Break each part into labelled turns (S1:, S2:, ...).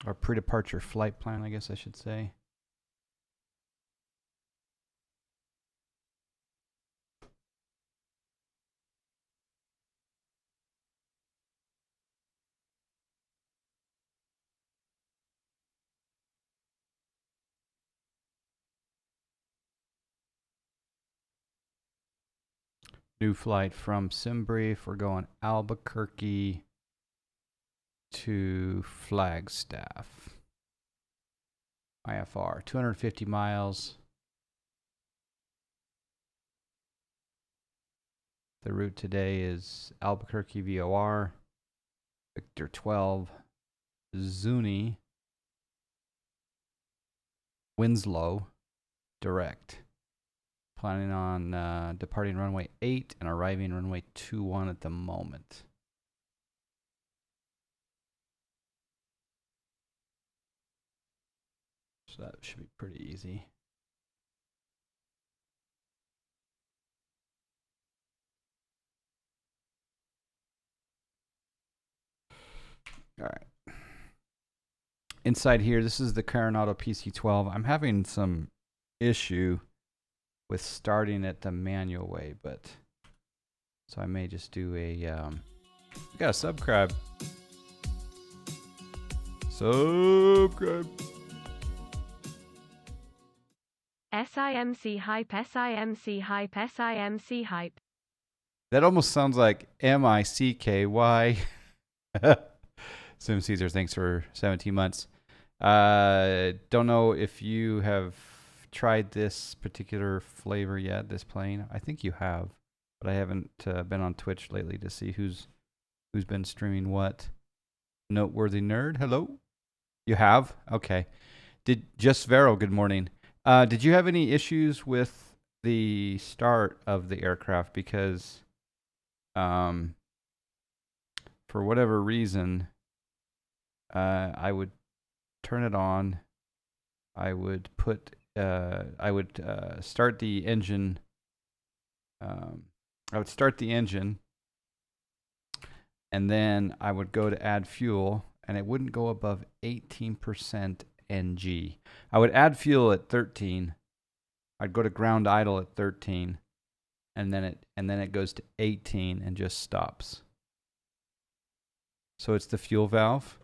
S1: Or pre-departure flight plan, I guess I should say. New flight from SimBrief. We're going Albuquerque to Flagstaff. IFR, 250 miles. The route today is Albuquerque VOR, Victor 12, Zuni, Winslow, direct. Planning on departing runway 8 and arriving runway 21 at the moment. So that should be pretty easy. All right. Inside here, this is the Carenado PC-12. I'm having some issue with starting it the manual way, but so I may just do a we got a subscribe. Subscribe.
S2: SIMC hype, SIMC hype, SIMC hype.
S1: That almost sounds like MICKY. Sim Caesar, thanks for 17 months. Don't know if you have tried this particular flavor yet, this plane. I think you have, but I haven't been on Twitch lately to see who's been streaming what. Noteworthy Nerd, hello. You have? Okay. Did Just Vero, good morning. Did you have any issues with the start of the aircraft? Because for whatever reason, I would turn it on. I would put start the engine. I would start the engine, and then I would go to add fuel, and it wouldn't go above 18% NG. I would add fuel at 13. I'd go to ground idle at 13, and then it goes to 18 and just stops. So it's the fuel valve.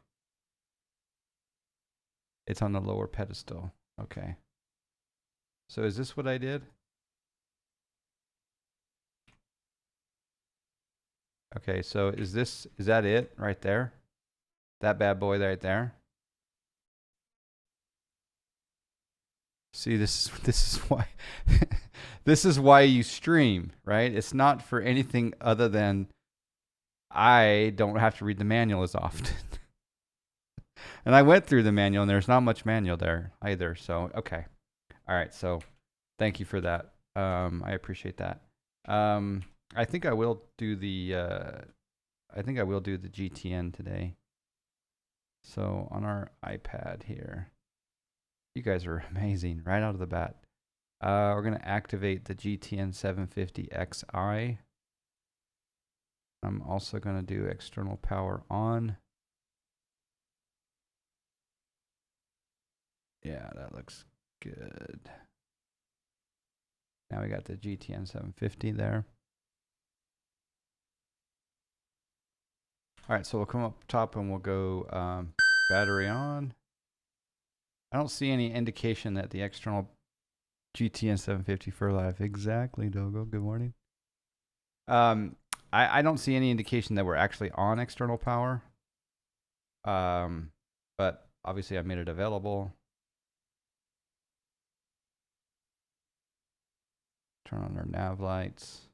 S1: It's on the lower pedestal. Okay. So is this what I did? Okay, so is that it right there? That bad boy right there? See, this is why this is why you stream, right? It's not for anything other than I don't have to read the manual as often. And I went through the manual, and there's not much manual there either. So, okay. All right. So, thank you for that. I appreciate that. I think I will do the GTN today. So, on our iPad here, you guys are amazing right out of the bat. We're going to activate the GTN 750XI. I'm also going to do external power on. Yeah, that looks good. Now we got the GTN 750 there. All right, so we'll come up top and we'll go battery on. I don't see any indication that the external GTN 750 for life. Exactly, Dogo. Good morning. I don't see any indication that we're actually on external power. But obviously I made it available. Turn on our nav lights.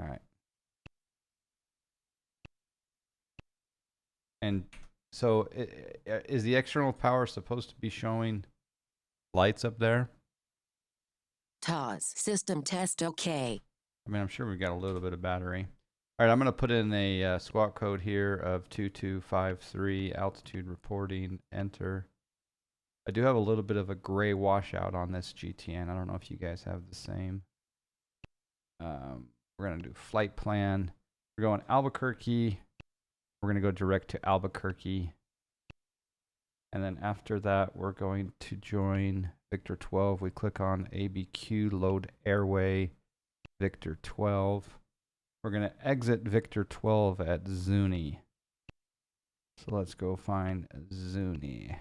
S1: All right. And so is the external power supposed to be showing lights up there?
S3: TOS system test okay.
S1: I mean, I'm sure we've got a little bit of battery. All right, I'm going to put in a squawk code here of 2253, altitude reporting, enter. I do have a little bit of a gray washout on this GTN. I don't know if you guys have the same. We're going to do flight plan. We're going Albuquerque. We're going to go direct to Albuquerque. And then after that, we're going to join Victor 12. We click on ABQ, load airway, Victor 12. We're going to exit Victor 12 at Zuni. So let's go find Zuni.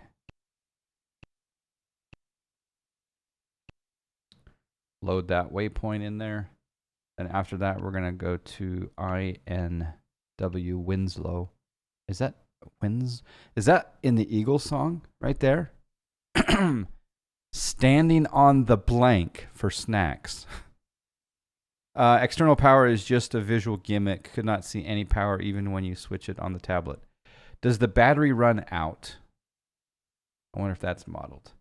S1: Load that waypoint in there. And after that, we're going to go to INW Winslow. Is that Is that in the Eagles song right there? Standing on the blank for snacks. External power is just a visual gimmick. Could not see any power even when you switch it on the tablet. Does the battery run out? I wonder if that's modeled.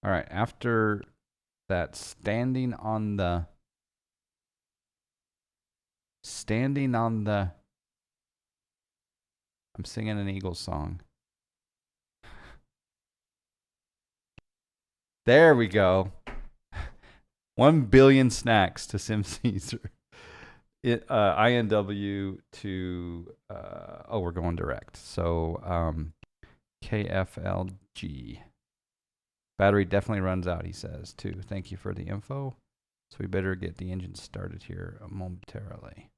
S1: All right, after that, standing on the... I'm singing an Eagles song. There we go. 1 billion snacks to Sim Caesar. INW to... oh, we're going direct. So, KFLG. Battery definitely runs out, he says, too. Thank you for the info. So we better get the engine started here momentarily.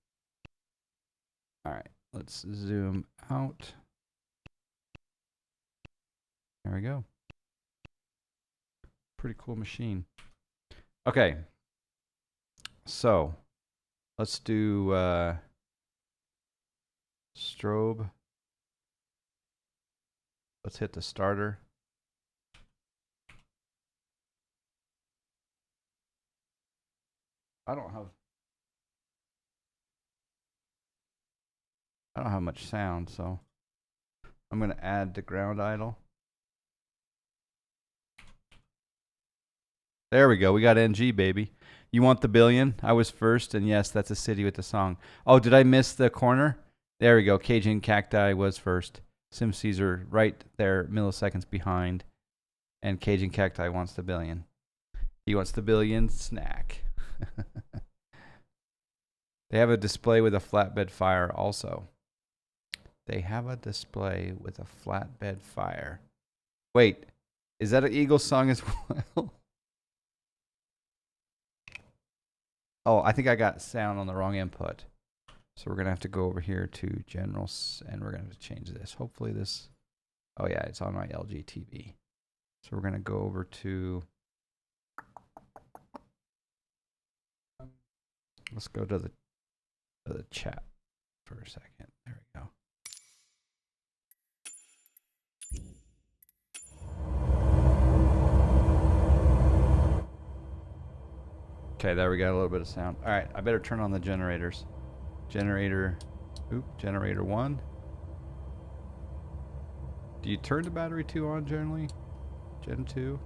S1: All right, let's zoom out. There we go. Pretty cool machine. Okay. So let's do strobe. Let's hit the starter. I don't have much sound, so I'm going to add the ground idle. There we go. We got NG, baby. You want the billion? I was first, and yes, that's a city with the song. Oh, did I miss the corner? There we go. Cajun Cacti was first. Sim Caesar right there, milliseconds behind. And Cajun Cacti wants the billion. He wants the billion snack. They have a display with a flatbed fire also. They have a display with a flatbed fire. Wait, is that an Eagles song as well? Oh, I think I got sound on the wrong input. So we're going to have to go over here to generals and we're going to have to change this. Hopefully this, oh yeah, it's on my LG TV. So we're going to go over to, let's go to the chat for a second. There we go. Okay, there we got a little bit of sound. All right, I better turn on the generators. Generator 1. Do you turn the battery 2 on generally? Gen 2.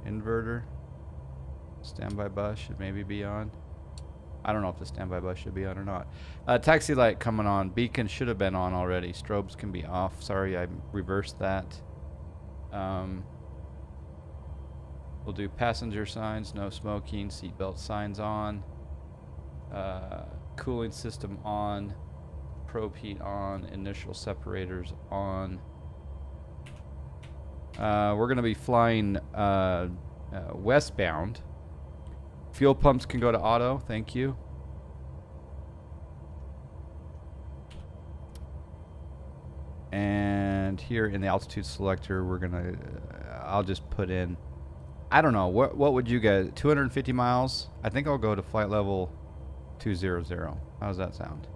S1: Inverter. Standby bus should maybe be on. I don't know if the standby bus should be on or not. Taxi light coming on. Beacon should have been on already. Strobes can be off. Sorry, I reversed that. We'll do passenger signs, no smoking, seatbelt signs on, cooling system on, probe heat on, initial separators on. We're going to be flying westbound. Fuel pumps can go to auto, thank you. And here in the altitude selector, we're going to, I'll just put in, I don't know, what would you guys, 250 miles? I think I'll go to flight level 200. How does that sound?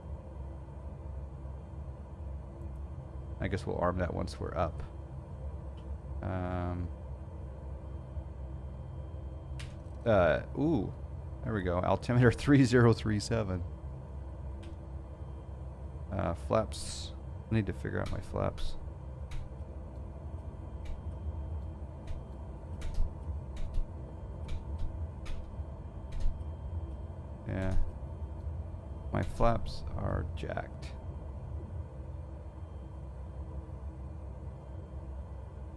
S1: I guess we'll arm that once we're up. Ooh, there we go. Altimeter 3037. Flaps. I need to figure out my flaps. Yeah. My flaps are jacked.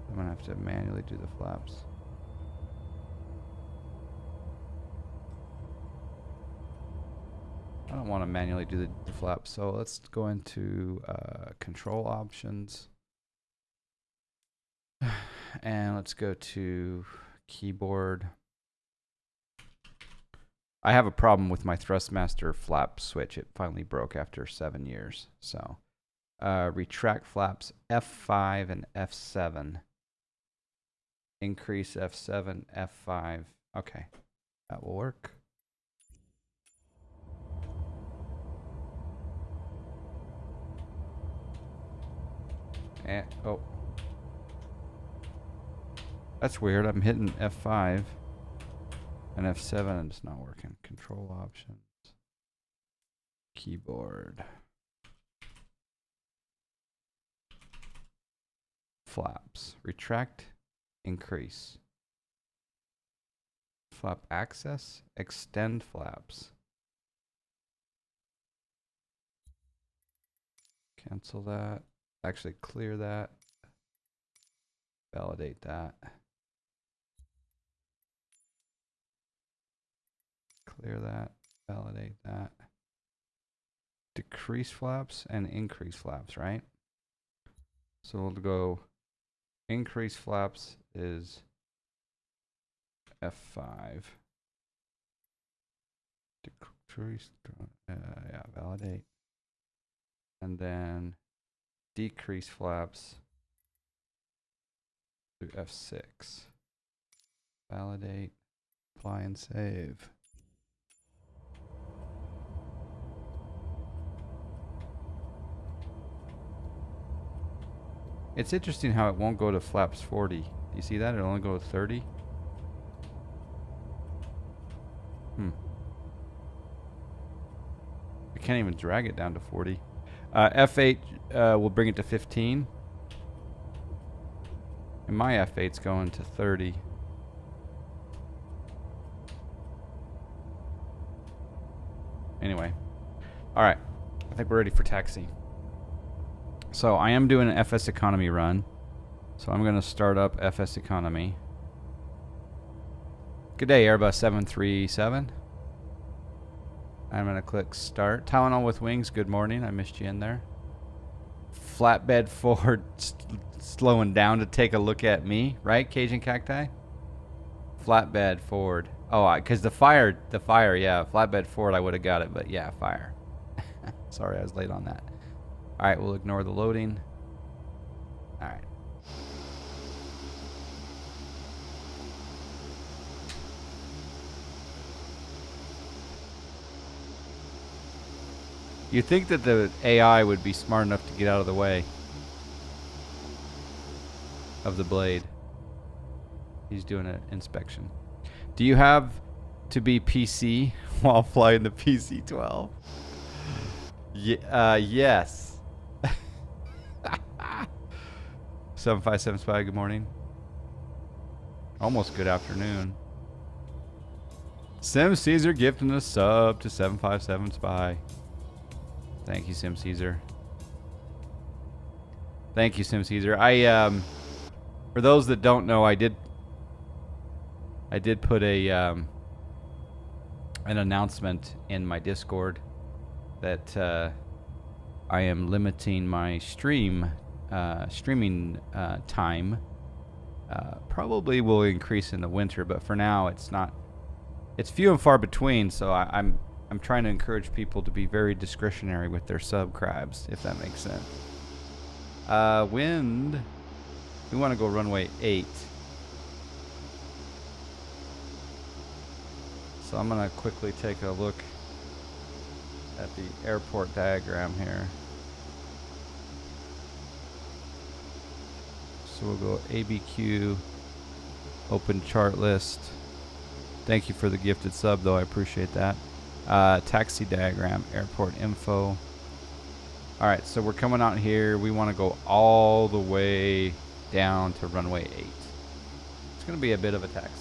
S1: I'm gonna have to manually do the flaps. I don't want to manually do the flaps, so let's go into control options. And let's go to keyboard. I have a problem with my Thrustmaster flap switch. It finally broke after 7 years. So retract flaps F5 and F7. Increase F7, F5. Okay, that will work. And, oh. That's weird. I'm hitting F5 and F7 and it's not working. Control options. Keyboard. Flaps. Retract. Increase. Flap access. Extend flaps. Cancel that. Actually clear that. Validate that. Clear that. Validate that. Decrease flaps and increase flaps, right? So we'll go increase flaps is F5. Decrease, yeah, validate. And then decrease flaps to F6. Validate, apply and save. It's interesting how it won't go to flaps 40. Do you see that? It'll only go to 30. I can't even drag it down to 40. F8 will bring it to 15. And my F8's going to 30. Anyway. Alright. I think we're ready for taxi. So I am doing an FS economy run. So I'm going to start up FS economy. Good day, Airbus 737. I'm going to click start. Tylenol with wings, good morning. I missed you in there. Flatbed forward, slowing down to take a look at me, right, Cajun Cacti? Flatbed forward. Oh, because the fire, yeah, flatbed forward, I would have got it, but yeah, fire. Sorry, I was late on that. All right, we'll ignore the loading. All right. You'd think that the AI would be smart enough to get out of the way of the blade. He's doing an inspection. Do you have to be PC while flying the PC-12? Yes. 757 Spy, good morning. Almost good afternoon. Sim Caesar gifting a sub to 757 Spy. Thank you, Sim Caesar. Thank you, Sim Caesar. For those that don't know, I did put a an announcement in my Discord that I am limiting my streaming time. Probably will increase in the winter, but for now it's not. It's few and far between, so I'm trying to encourage people to be very discretionary with their subscribes, if that makes sense. Wind. We want to go runway 8. So I'm going to quickly take a look at the airport diagram here. So we'll go ABQ, open chart list. Thank you for the gifted sub, though. I appreciate that. Taxi diagram, airport info. All right, so we're coming out here. We want to go all the way down to runway 8. It's going to be a bit of a taxi.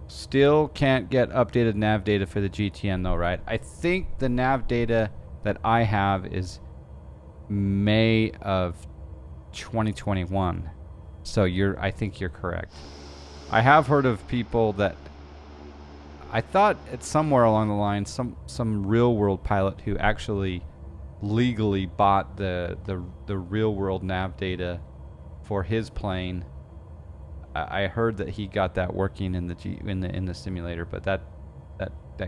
S1: Still can't get updated nav data for the GTN though, right? I think the nav data that I have is May of 2021. So I think you're correct. I have heard of people that I thought it's somewhere along the line, some real world pilot who actually legally bought the real world nav data for his plane. I heard that he got that working in the simulator, but that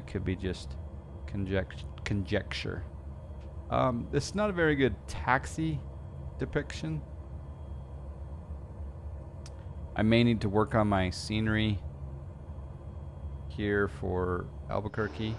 S1: could be just conjecture. It's not a very good taxi depiction. I may need to work on my scenery here for Albuquerque.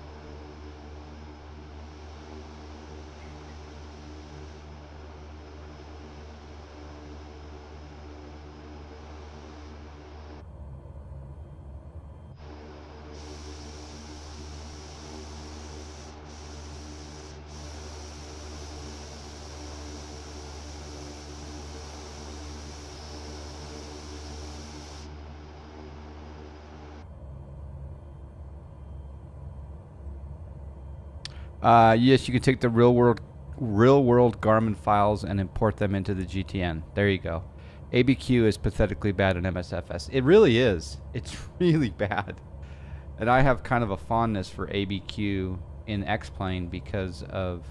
S1: Yes, you can take the real world Garmin files and import them into the GTN. There you go. ABQ is pathetically bad in MSFS. It really is. It's really bad. And I have kind of a fondness for ABQ in X-Plane because of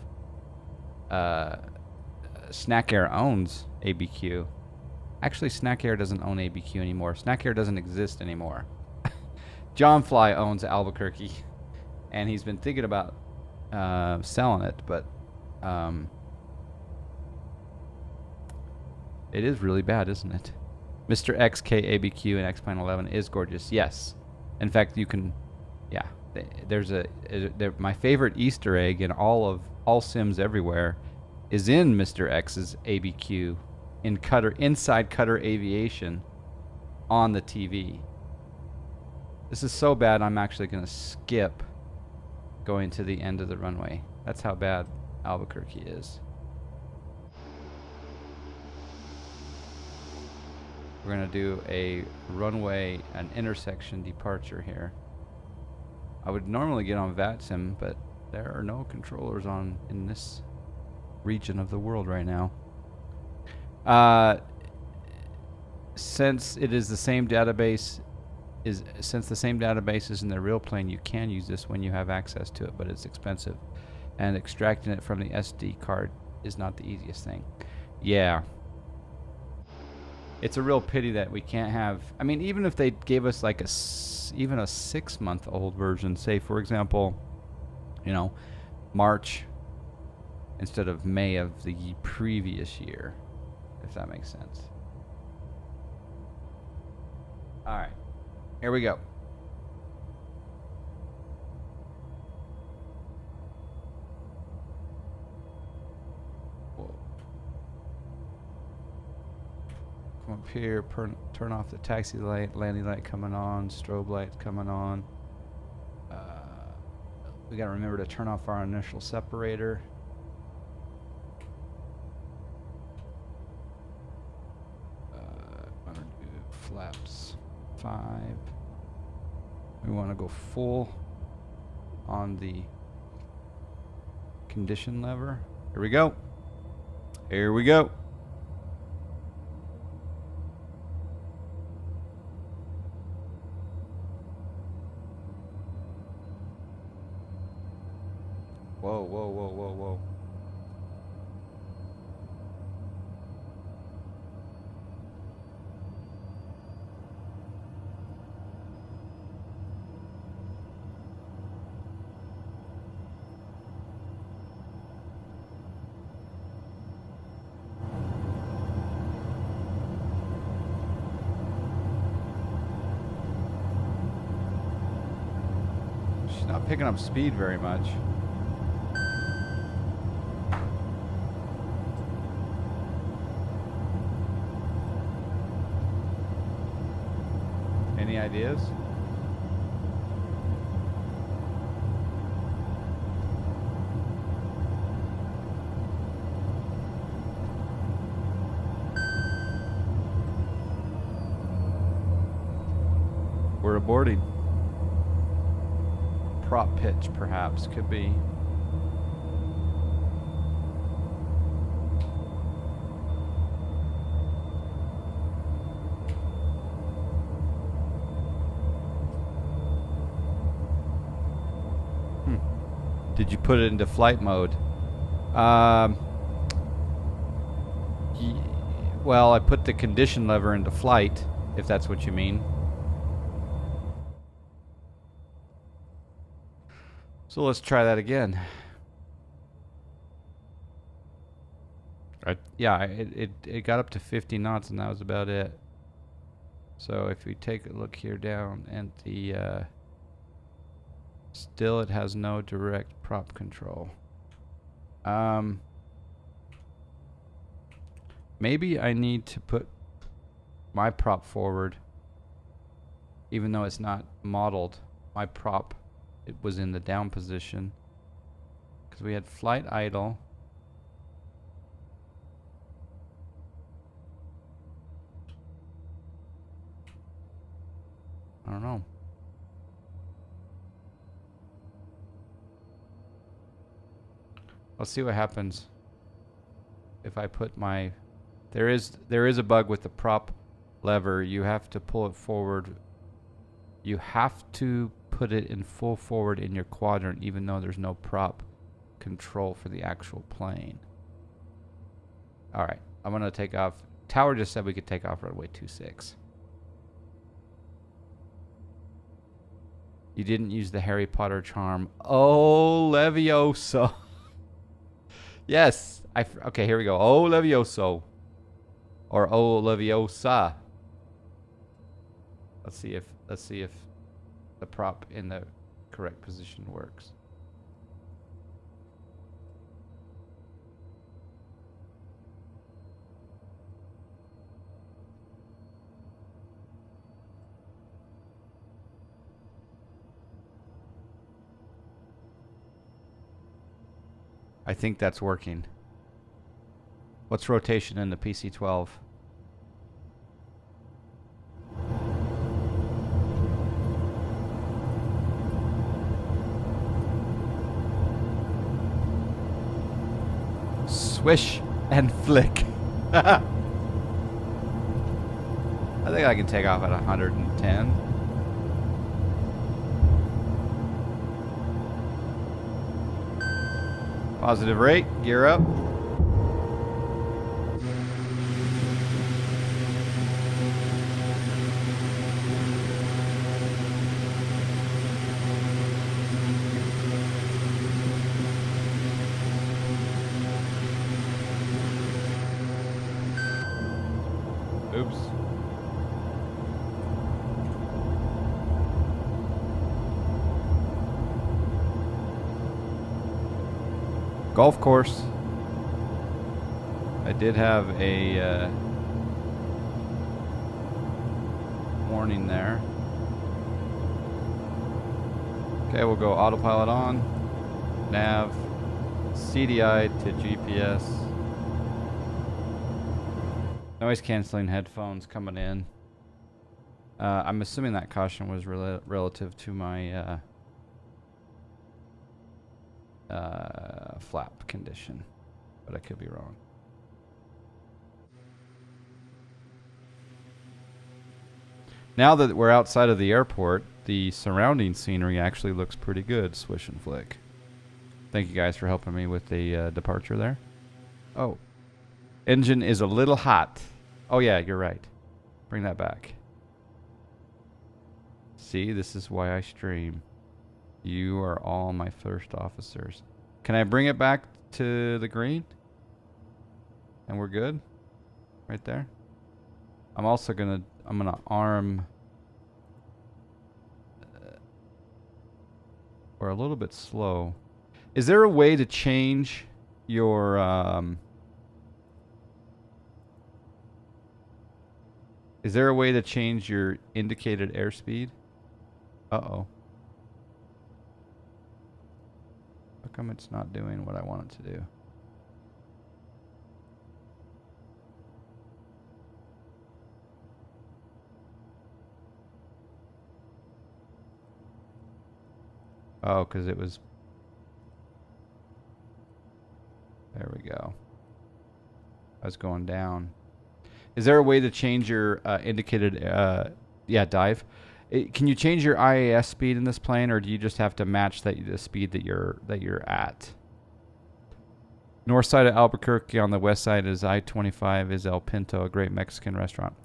S1: Snack Air owns ABQ. Actually, Snack Air doesn't own ABQ anymore. Snack Air doesn't exist anymore. John Fly owns Albuquerque, and he's been thinking about selling it, but it is really bad, isn't it? Mr. XK ABQ and X-Plane 11 is gorgeous. Yes, in fact, you can. Yeah, there's my favorite Easter egg in all Sims everywhere is in Mr. X's ABQ inside Cutter Aviation on the TV. This is so bad, I'm actually going to skip going to the end of the runway. That's how bad Albuquerque is. We're going to do a runway, an intersection departure here. I would normally get on VATSIM, but there are no controllers on in this region of the world right now. Since it is the same database, since the same database is in the real plane, you can use this when you have access to it, but it's expensive, and extracting it from the SD card is not the easiest thing. Yeah, it's a real pity that we can't have. I mean, even if they gave us like even a 6-month-old version, say for example, you know, March instead of May of the previous year, if that makes sense. All right. Here we go. Whoa. Come up here, turn off the taxi light, landing light coming on, strobe lights coming on. We gotta remember to turn off our initial separator. I'm gonna do flaps 5. We want to go full on the condition lever. Here we go. Here we go. Whoa, whoa, whoa, whoa, whoa. She's not picking up speed very much. Any ideas? We're aborting. Prop pitch, perhaps, could be. Did you put it into flight mode? Well, I put the condition lever into flight, if that's what you mean. So let's try that again. Yeah, it got up to 50 knots and that was about it. So if we take a look here down and the still it has no direct prop control. Maybe I need to put my prop forward, even though it's not modeled. My prop, it was in the down position because we had flight idle. I don't know. Let's see what happens if I put my... There is a bug with the prop lever. You have to pull it forward. You have to put it in full forward in your quadrant, even though there's no prop control for the actual plane. All right, I'm gonna take off. Tower just said we could take off runway 26. You didn't use the Harry Potter charm. Oh, Levioso. Yes. Okay, here we go. Oh, Levioso. Or oh, Leviosa. Let's see if the prop in the correct position works. I think that's working. What's rotation in the PC-12? Swish and flick. I think I can take off at 110. Positive rate, gear up. Oops. Golf course. I did have a warning there. Okay, we'll go autopilot on, nav, CDI to GPS. Noise canceling headphones coming in. I'm assuming that caution was relative to my flap condition, but I could be wrong. Now that we're outside of the airport, the surrounding scenery actually looks pretty good. Swish and flick. Thank you guys for helping me with the departure there. Oh, engine is a little hot. Oh yeah, you're right. Bring that back. See, this is why I stream. You are all my first officers. Can I bring it back to the green? And we're good? Right there? I'm also gonna arm we're a little bit slow. Is there a way to change your is there a way to change your indicated airspeed? Uh-oh. How come it's not doing what I want it to do? Oh, because it was... There we go. I was going down. Is there a way to change your indicated... yeah, dive. Can you change your IAS speed in this plane, or do you just have to match the speed that you're at? North side of Albuquerque, on the west side is I-25, is El Pinto, a great Mexican restaurant.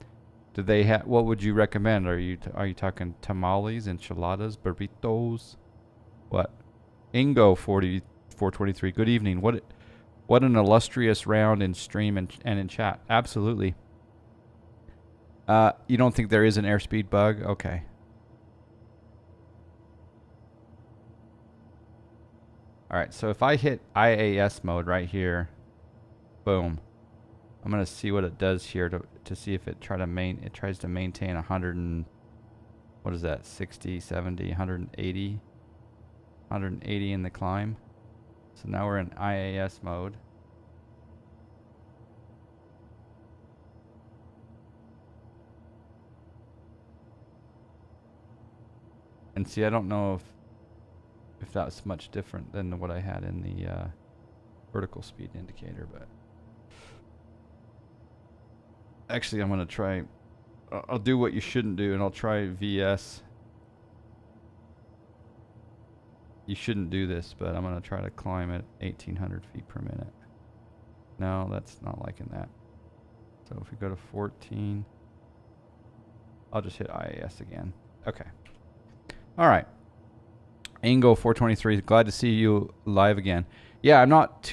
S1: Do they have? What would you recommend? Are you talking tamales, enchiladas, burritos? What? Ingo 4423. Good evening. What an illustrious round in stream and in chat. Absolutely. You don't think there is an airspeed bug? Okay. All right, so if I hit IAS mode right here, boom, I'm gonna see what it does here to see if it tries to maintain 100 and what is that? 60, 70, 180, 180 in the climb. So now we're in IAS mode. And see, I don't know if that's much different than what I had in the vertical speed indicator, but actually I'm going to try, I'll do what you shouldn't do, and I'll try VS. You shouldn't do this, but I'm going to try to climb at 1800 feet per minute. No, that's not liking that. So if we go to 14, I'll just hit IAS again. Okay. All right. Ingo 423, glad to see you live again. Yeah, I'm not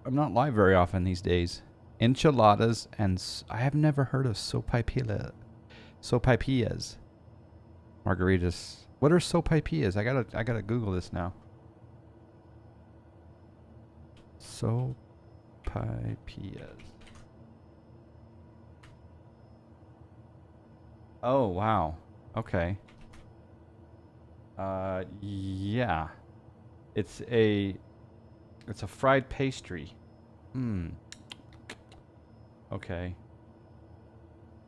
S1: live very often these days. Enchiladas, and I have never heard of sopaipillas. Margaritas. What are sopaipillas? I gotta Google this now. Sopaipillas. Oh wow. Okay. Yeah. It's a fried pastry. Okay.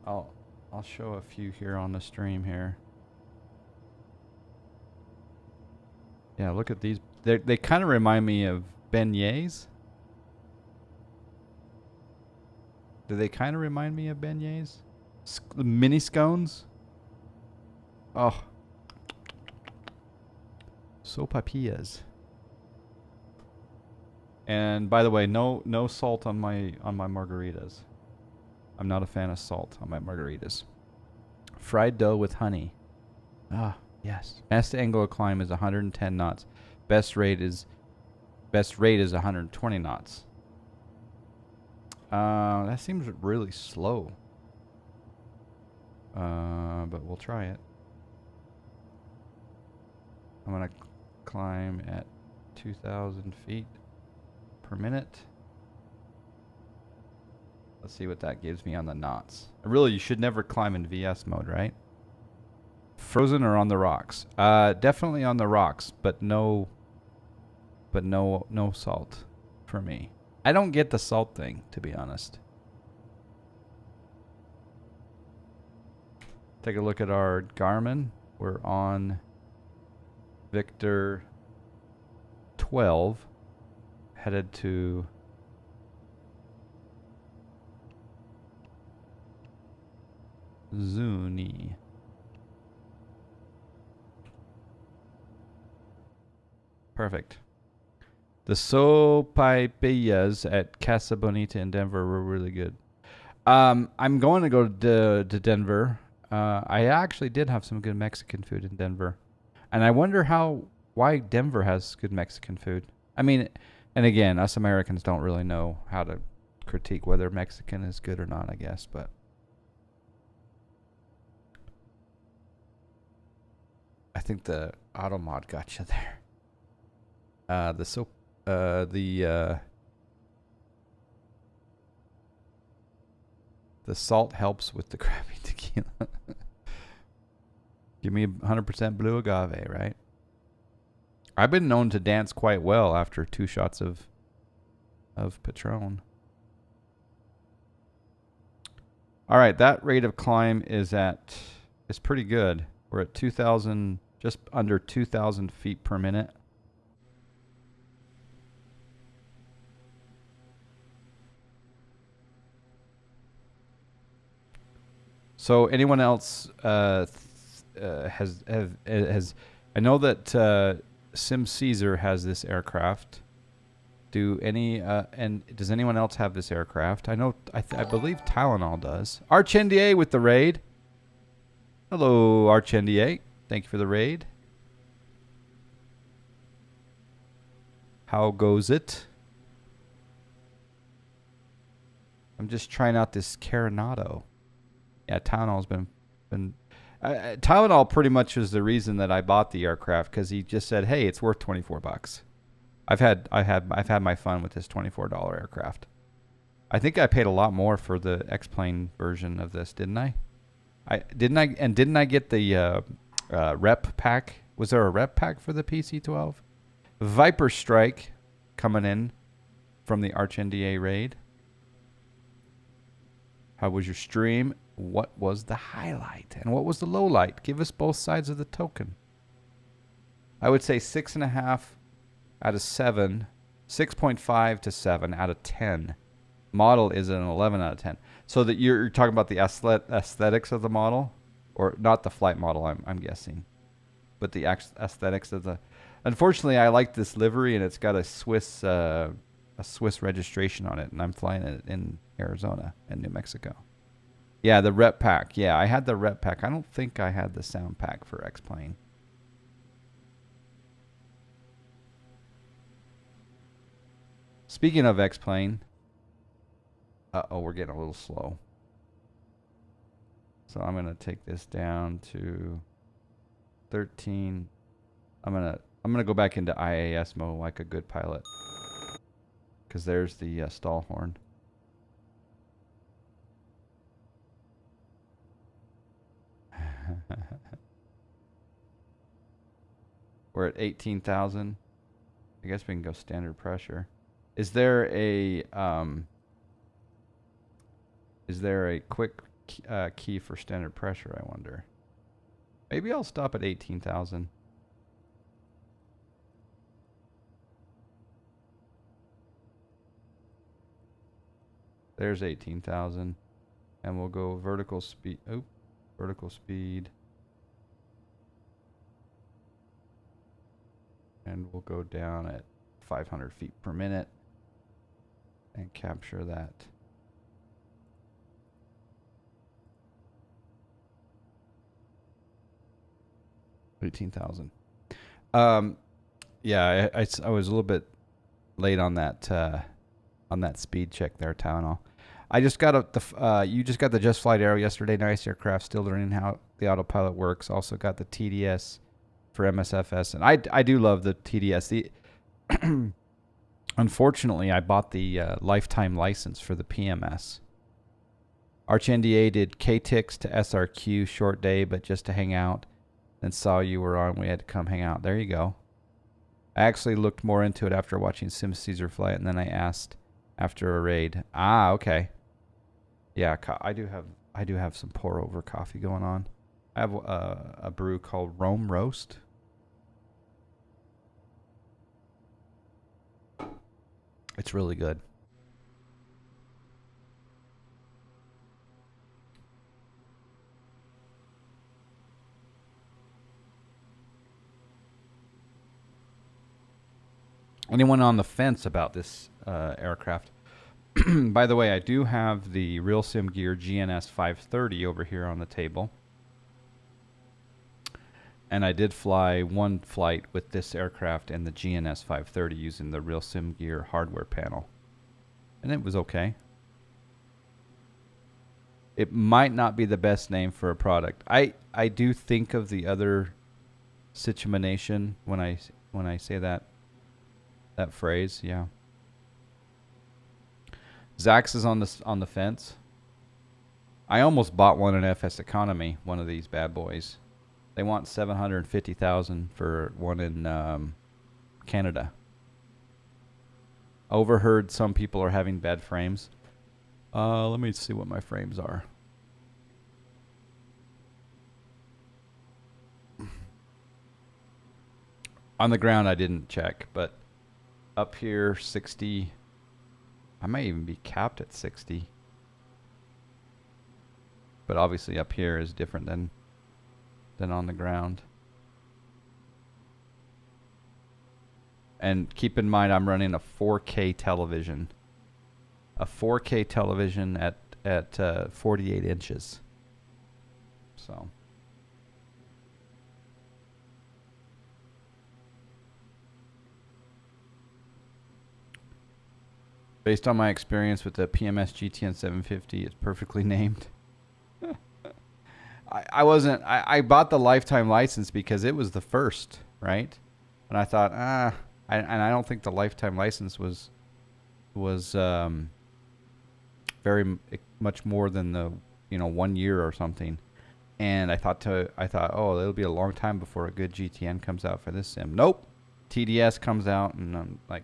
S1: I'll show a few here on the stream here. Yeah, look at these. They kind of remind me of beignets. Do they kind of remind me of beignets? Mini scones? Oh. Sopapillas. And by the way, no salt on my margaritas. I'm not a fan of salt on my margaritas. Fried dough with honey. Ah, yes. Best angle of climb is 110 knots. Best rate is 120 knots. That seems really slow. But we'll try it. I'm gonna climb at 2,000 feet per minute. Let's see what that gives me on the knots. Really, you should never climb in VS mode, right? Frozen or on the rocks? Definitely on the rocks, but no salt for me. I don't get the salt thing, to be honest. Take a look at our Garmin. We're on Victor 12, headed to Zuni. Perfect. The sopaipillas at Casa Bonita in Denver were really good. I'm going to go to Denver. I actually did have some good Mexican food in Denver. And I wonder why Denver has good Mexican food. I mean, and again, us Americans don't really know how to critique whether Mexican is good or not, I guess, but I think the auto mod got you there. The salt helps with the crappy tequila. Give me 100% blue agave, right? I've been known to dance quite well after 2 shots of Patron. All right, that rate of climb is pretty good. We're at 2,000, just under 2,000 feet per minute. So anyone else has. I know that Sim Caesar has this aircraft. And does anyone else have this aircraft? I know. I believe Tylenol does. Arch NDA with the raid. Hello, Arch NDA. Thank you for the raid. How goes it? I'm just trying out this Carenado. Yeah, Tylenol's been Tylenol pretty much was the reason that I bought the aircraft, because he just said, "Hey, it's worth $24." I've had my fun with this $24 aircraft. I think I paid a lot more for the X-Plane version of this, didn't I? Didn't I get the rep pack? Was there a rep pack for the PC-12? Viper Strike coming in from the Arch NDA raid. How was your stream? What was the highlight and what was the low light? Give us both sides of the token. I would say 6.5 out of 7, 6.5 to 7 out of 10. Model is an 11 out of 10. So that you're talking about the aesthetics of the model, or not the flight model, I'm guessing, but the aesthetics of the. Unfortunately, I like this livery, and it's got a Swiss registration on it, and I'm flying it in Arizona and New Mexico. Yeah, the rep pack. Yeah, I had the rep pack. I don't think I had the sound pack for X-Plane. Speaking of X-Plane, we're getting a little slow. So I'm gonna take this down to 13. I'm gonna go back into Ias mode like a good pilot, because there's the stall horn. We're at 18,000. I guess we can go standard pressure. Is there a quick key for standard pressure, I wonder? Maybe I'll stop at 18,000. There's 18,000. And we'll go vertical speed. Oh, vertical speed. And we'll go down at 500 feet per minute and capture that. $18,000. Yeah, I was a little bit late on that speed check there, Tylenol. I just got you just got the Just Flight Arrow yesterday. Nice aircraft. Still learning how the autopilot works. Also got the TDS for MSFS, and I do love the TDS. Unfortunately, I bought the lifetime license for the PMS. Arch NDA did KTIX to SRQ, short day, but just to hang out. And saw you were on. We had to come hang out. There you go. I actually looked more into it after watching Sim Caesar flight, and then I asked after a raid. Ah, okay. Yeah, I do have some pour over coffee going on. I have a brew called Rome Roast. It's really good. Anyone on the fence about this aircraft? By the way, I do have the Real Sim Gear GNS 530 over here on the table. And I did fly one flight with this aircraft and the GNS 530 using the Real Sim Gear hardware panel. And it was okay. It might not be the best name for a product. I do think of the other Situamination when I say that phrase, yeah. Zax is on the fence. I almost bought one in FS Economy, one of these bad boys. They want $750,000 for one in Canada. Overheard some people are having bad frames. Let me see what my frames are. On the ground, I didn't check, but up here, 60. I might even be capped at 60. But obviously up here is different than than on the ground. And keep in mind, I'm running a 4K television. A 4K television at 48 inches. So. Based on my experience with the PMS GTN 750, it's perfectly named. I bought the lifetime license because it was the first, right? And I thought, I don't think the lifetime license was very much more than the 1 year or something. And I thought, oh, it'll be a long time before a good GTN comes out for this sim. Nope, TDS comes out, and I'm like,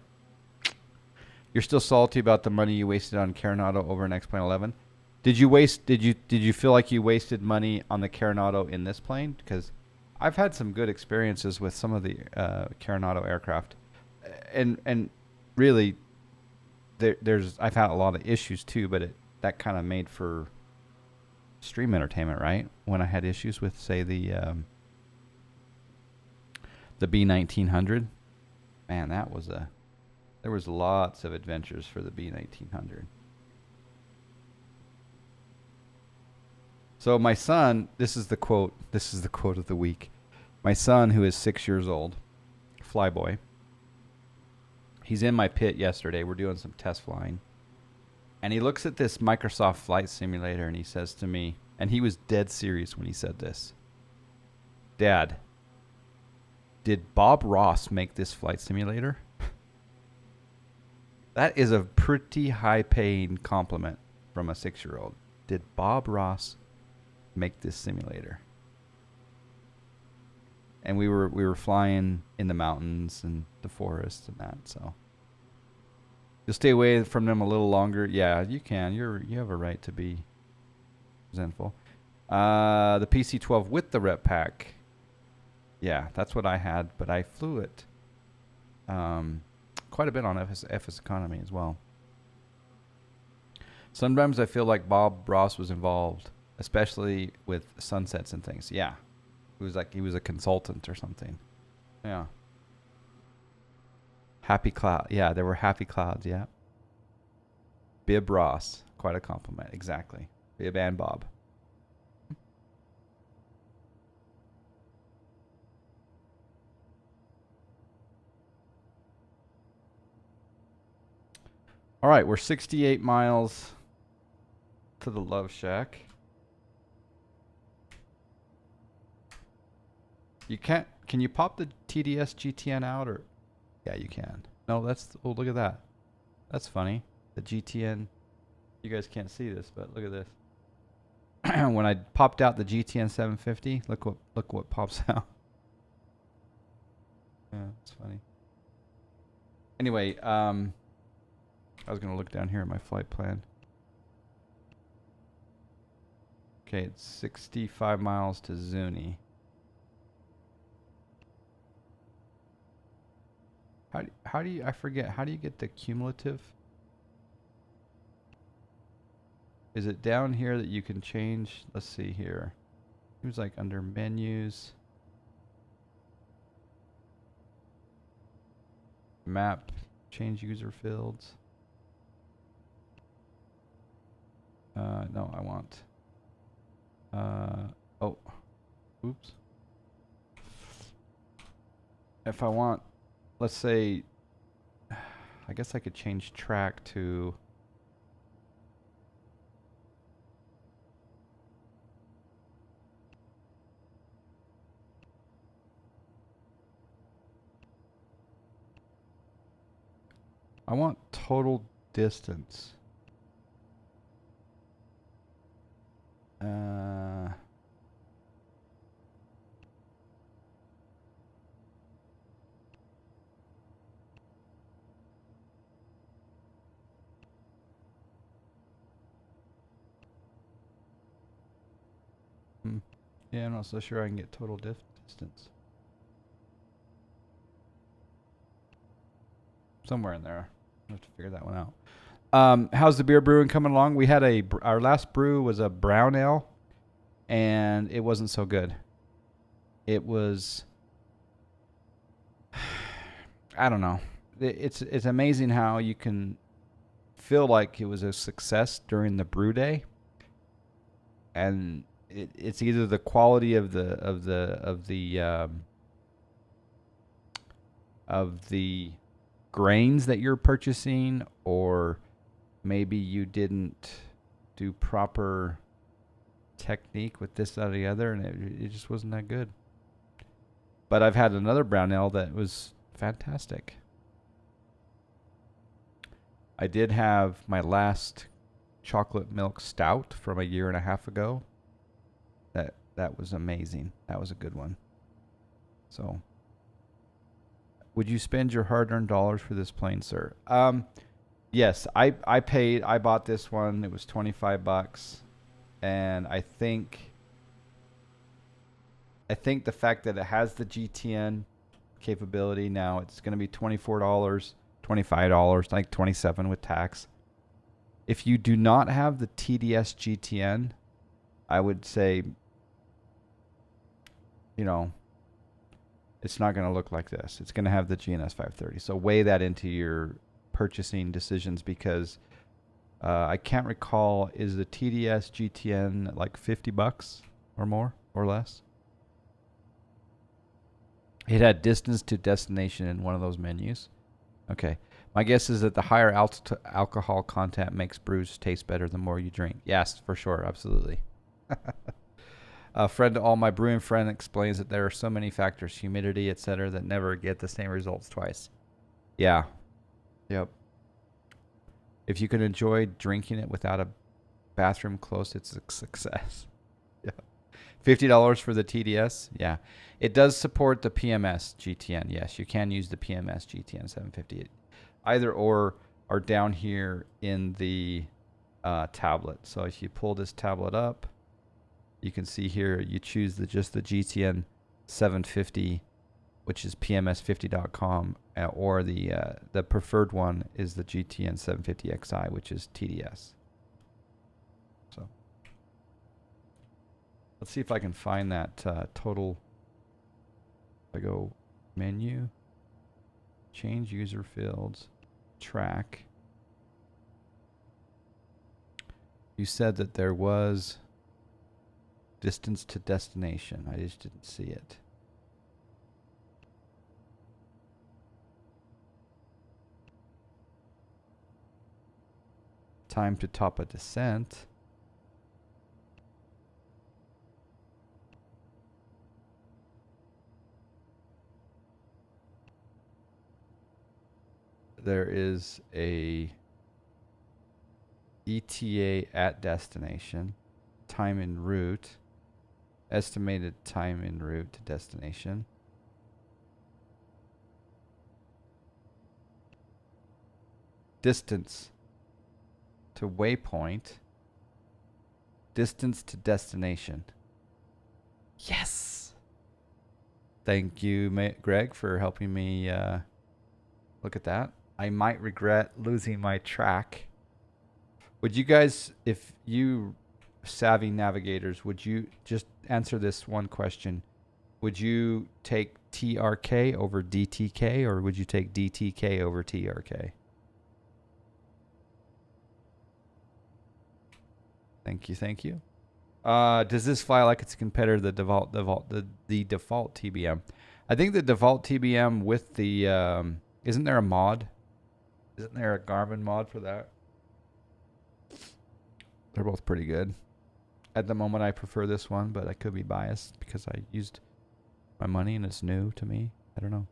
S1: you're still salty about the money you wasted on Carenado over an X-Plane 11. Did you feel like you wasted money on the Carenado in this plane? Because I've had some good experiences with some of the Carenado aircraft, and really, I've had a lot of issues too. But that kind of made for stream entertainment, right? When I had issues with, say, the B1900, man, there was lots of adventures for the B1900. So my son, this is the quote of the week. My son, who is 6 years old, flyboy, he's in my pit yesterday. We're doing some test flying. And he looks at this Microsoft Flight Simulator and he says to me, and he was dead serious when he said this, "Dad, did Bob Ross make this flight simulator?" That is a pretty high-paying compliment from a 6-year-old. Did Bob Ross make this simulator? And we were flying in the mountains and the forest and that. So you'll stay away from them a little longer. Yeah, you can. You have a right to be resentful. The PC-12 with the rep pack. Yeah, that's what I had, but I flew it. Quite a bit on FS economy as well. Sometimes I feel like Bob Ross was involved, especially with sunsets and things. Yeah. It was like he was a consultant or something. Yeah. Happy cloud. Yeah, there were happy clouds, yeah. Bib Ross. Quite a compliment. Exactly. Bib and Bob. All right, we're 68 miles to the Love Shack. You can't. Can you pop the TDS GTN out, or? Yeah, you can. No, that's. Oh, look at that. That's funny. The GTN. You guys can't see this, but look at this. When I popped out the GTN 750, look what pops out. Yeah, it's funny. Anyway, I was gonna look down here at my flight plan. Okay, it's 65 miles to Zuni. How do you, I forget, how do you get the cumulative? Is it down here that you can change? Let's see here. It was like under menus. Map, change user fields. No, I want. Oh, oops. If I want, let's say, I guess I could change track to. I want total distance. Yeah, I'm not so sure I can get total distance. Somewhere in there. I have to figure that one out. How's the beer brewing coming along? We had our last brew was a brown ale, and it wasn't so good. it was, I don't know. It's amazing how you can feel like it was a success during the brew day, and it's either the quality of the grains that you're purchasing, or maybe you didn't do proper technique with this, that, or the other, and it just wasn't that good. But I've had another brown ale that was fantastic. I did have my last chocolate milk stout from a year and a half ago. That was amazing. That was a good one. So, would you spend your hard-earned dollars for this plane, sir? Yes, I bought this one. It was $25, and I think the fact that it has the GTN capability now, it's going to be $24, $25, like $27 with tax. If you do not have the TDS GTN, I would say, it's not going to look like this. It's going to have the GNS 530. So weigh that into your purchasing decisions, because I can't recall, is the TDS GTN like $50 or more or less? It had distance to destination in one of those menus. Okay. My guess is that the higher alcohol content makes brews taste better the more you drink. Yes, for sure. Absolutely. A friend to all my brewing friend explains that there are so many factors, humidity, etc., that never get the same results twice. Yeah. Yep. If you can enjoy drinking it without a bathroom close, it's a success. Yeah. $50 for the TDS. Yeah. It does support the PMS GTN. Yes, you can use the PMS GTN 750. Either or are down here in the tablet. So if you pull this tablet up, you can see here you choose just the GTN 750, which is pms50.com, or the preferred one is the GTN 750XI, which is TDS. So let's see if I can find that total. I go menu, change user fields, track. You said that there was distance to destination. I just didn't see it. Time to top a descent. There is a ETA at destination, time en route, estimated time en route to destination. Distance to waypoint, distance to destination. Yes! Thank you, Greg, for helping me look at that. I might regret losing my track. Would you guys, if you savvy navigators, would you just answer this one question? Would you take TRK over DTK, or would you take DTK over TRK? Thank you, thank you. Does this fly like it's a competitor to the default TBM? I think the default TBM with the isn't there a mod? Isn't there a Garmin mod for that? They're both pretty good. At the moment, I prefer this one, but I could be biased because I used my money and it's new to me. I don't know.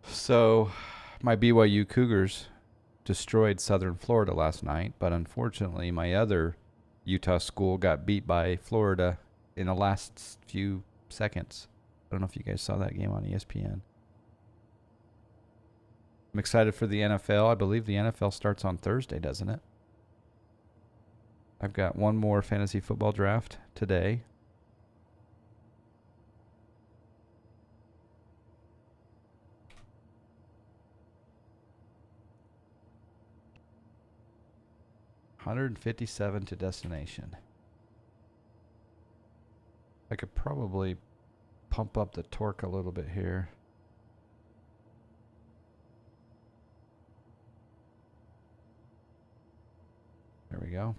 S1: So, my BYU Cougars destroyed Southern Florida last night, but unfortunately, my other Utah school got beat by Florida in the last few seconds. I don't know if you guys saw that game on ESPN. I'm excited for the NFL. I believe the NFL starts on Thursday, doesn't it? I've got one more fantasy football draft today. $157 to destination. I could probably pump up the torque a little bit here. There we go.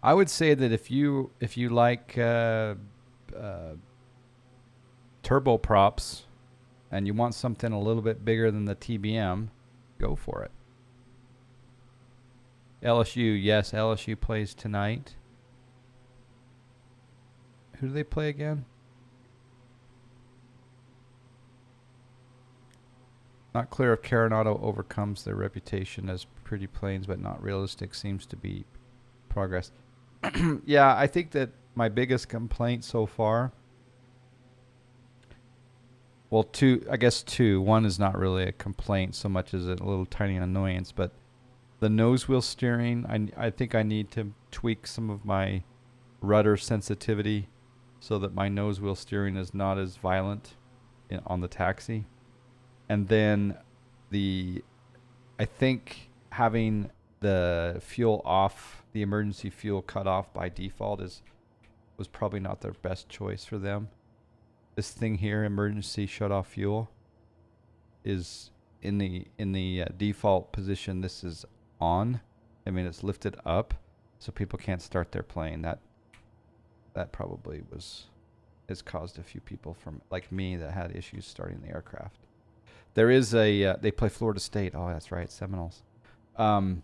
S1: I would say that if you like turboprops and you want something a little bit bigger than the TBM, go for it. LSU, yes, LSU plays tonight. Who do they play again? Not clear if Carenado overcomes their reputation as pretty plains but not realistic. Seems to be progress. Yeah, I think that my biggest complaint so far, well, I guess two. One is not really a complaint so much as a little tiny annoyance, but the nose wheel steering, I think I need to tweak some of my rudder sensitivity so that my nose wheel steering is not as violent on the taxi. And then I think having the fuel off, the emergency fuel cut off by default was probably not their best choice for them. This thing here, emergency shut off fuel, is in the default position. This is on. I mean, it's lifted up, so people can't start their plane. That probably has caused a few people from like me that had issues starting the aircraft. There is they play Florida State. Oh, that's right, Seminoles. In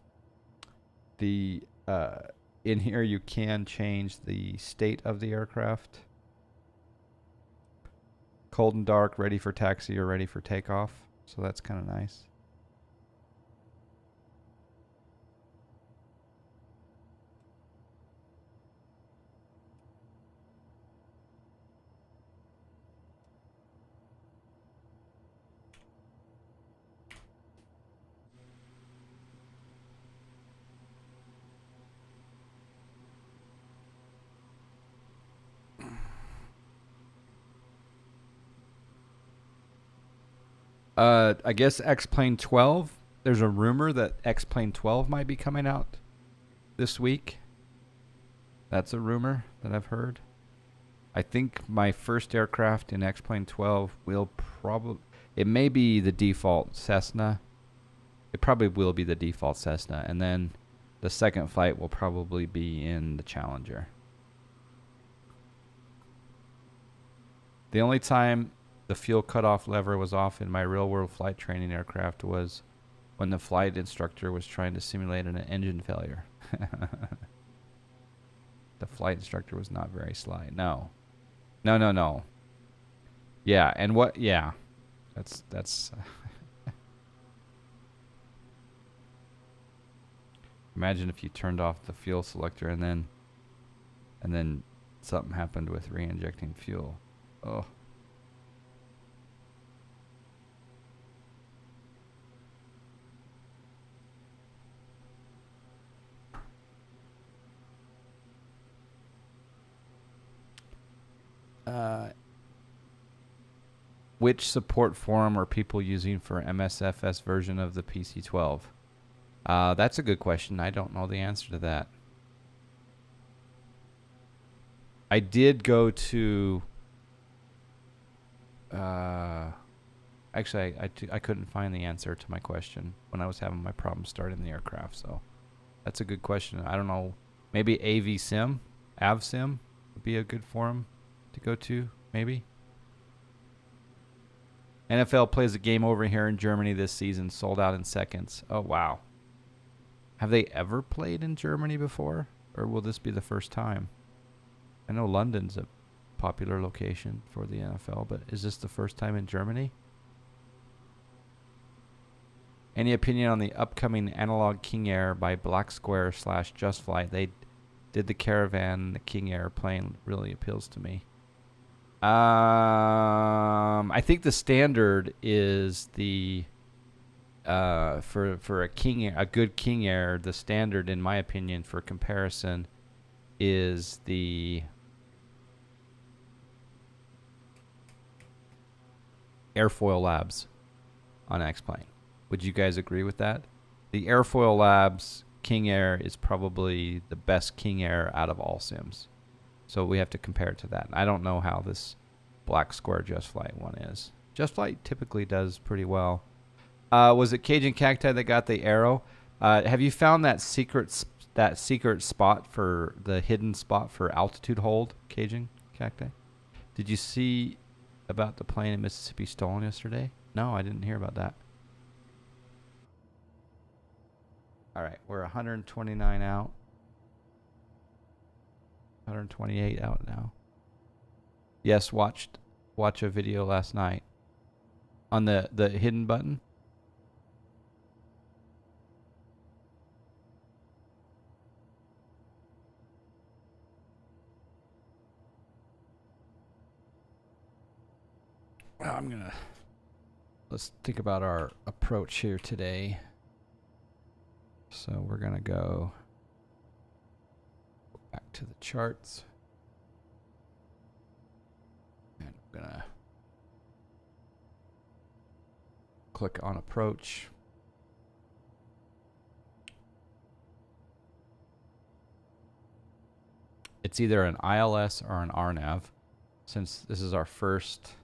S1: here you can change the state of the aircraft. Cold and dark, ready for taxi or ready for takeoff. So that's kind of nice. I guess X-Plane 12. There's a rumor that X-Plane 12 might be coming out this week. That's a rumor that I've heard. I think my first aircraft in X-Plane 12 will probably... It may be the default Cessna. It probably will be the default Cessna. And then the second flight will probably be in the Challenger. The only time the fuel cutoff lever was off in my real-world flight training aircraft was when the flight instructor was trying to simulate an engine failure. The flight instructor was not very sly. No. Yeah, and what? Yeah, that's. Imagine if you turned off the fuel selector and then something happened with re-injecting fuel. Oh. Which support forum are people using for MSFS version of the PC-12? That's a good question. I don't know the answer to that. I did go to... actually, I couldn't find the answer to my question when I was having my problem starting the aircraft, so that's a good question. I don't know. Maybe AVSim would be a good forum to go to, maybe. NFL plays a game over here in Germany this season, sold out in seconds. Oh, wow. Have they ever played in Germany before? Or will this be the first time? I know London's a popular location for the NFL, but is this the first time in Germany? Any opinion on the upcoming Analog King Air by Black Square / Just Flight? Did the Caravan, the King Air plane really appeals to me. I think the standard is the for a King Air, a good King Air. The standard, in my opinion, for comparison, is the Airfoil Labs on X-Plane. Would you guys agree with that? The Airfoil Labs King Air is probably the best King Air out of all sims. So we have to compare it to that. I don't know how this Black Square Just Flight one is. Just Flight typically does pretty well. Was it Cajun Cacti that got the arrow? Have you found that secret spot for the hidden spot for altitude hold, Cajun Cacti? Did you see about the plane in Mississippi stolen yesterday? No, I didn't hear about that. All right, we're 129 out. 128 out now. Yes, watch a video last night on the hidden button. Let's think about our approach here today. So we're gonna go back to the charts. And we're gonna click on approach. It's either an ILS or an RNAV. Since this is our first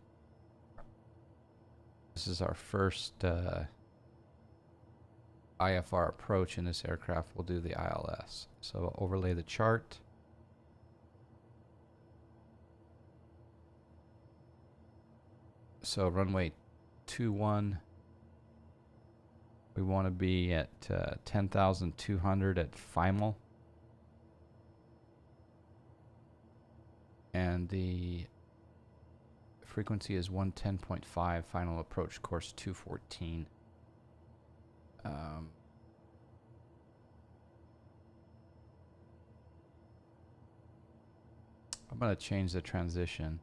S1: IFR approach in this aircraft, we'll do the ILS. So we'll overlay the chart. So runway 21, we want to be at 10,200 at final. And the frequency is 110.5, final approach course 214. I'm going to change the transition.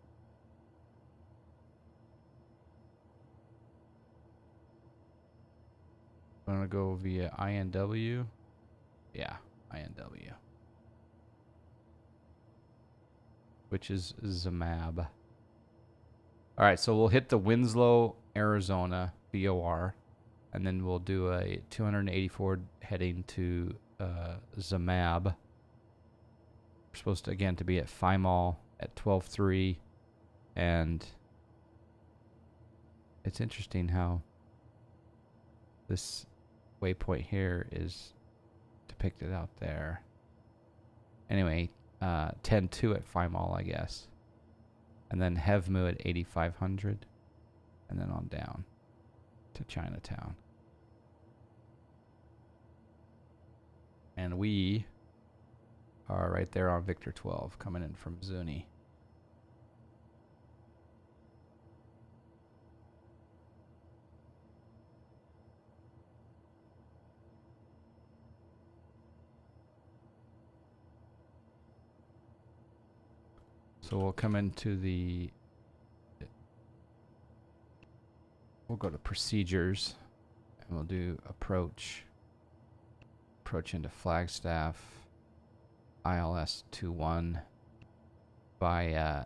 S1: I'm going to go via INW. Yeah, INW. Which is Zamab. All right, so we'll hit the Winslow, Arizona, VOR, and then we'll do a 284 heading to Zamab. We're supposed to, again, to be at FIMAL at 12.3, and it's interesting how this waypoint here is depicted out there. Anyway, 10.2 at FIMAL, I guess. And then HEVMU at 8,500. And then on down to Chinatown. And we are right there on Victor 12 coming in from Zuni. So we'll come into we'll go to procedures and we'll do approach into Flagstaff, ILS 21 by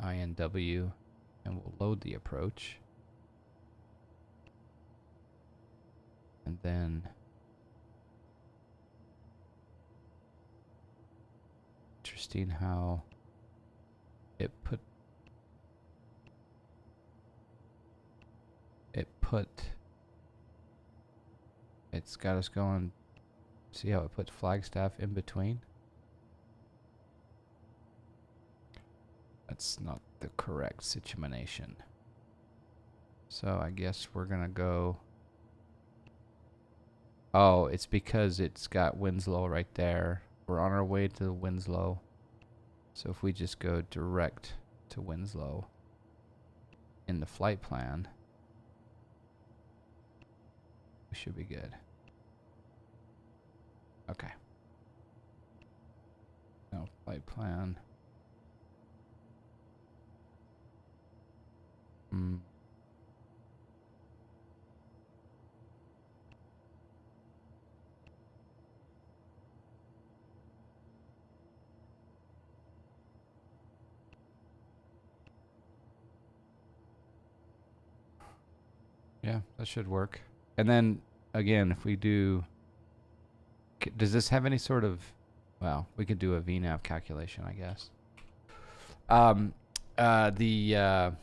S1: INW, and we'll load the approach. And then interesting how it's got us going. See how it put Flagstaff in between? That's not the correct situation. So I guess we're gonna go. Oh, it's because it's got Winslow right there. We're on our way to Winslow. So if we just go direct to Winslow in the flight plan, we should be good. Okay. flight plan. Yeah, that should work. And then again, if we do, does this have any sort of, well, we could do a VNAV calculation, I guess. The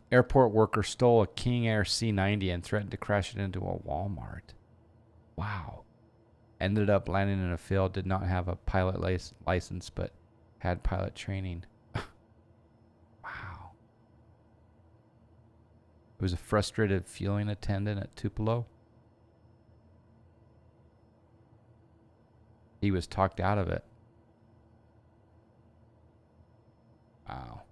S1: airport worker stole a King Air C90 and threatened to crash it into a Walmart. Wow. Ended up landing in a field, did not have a pilot license, but had pilot training. Wow. It was a frustrated fueling attendant at Tupelo. He was talked out of it. Wow.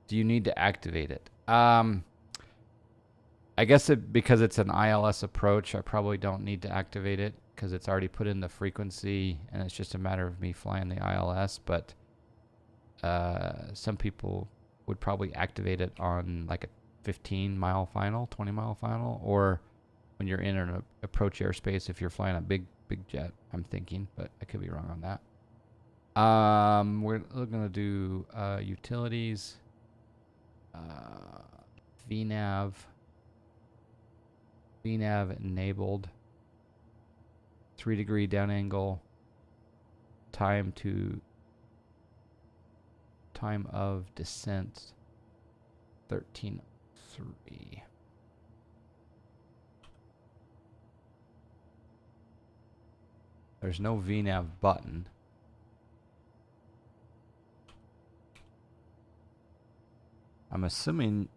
S1: Do you need to activate it? I guess because it's an ILS approach, I probably don't need to activate it because it's already put in the frequency and it's just a matter of me flying the ILS. But some people would probably activate it on like a 15-mile final, 20-mile final, or when you're in an approach airspace if you're flying a big jet, I'm thinking, but I could be wrong on that. We're going to do utilities, VNAV enabled, 3-degree down angle, time of descent 13.3. There's no VNAV button. I'm assuming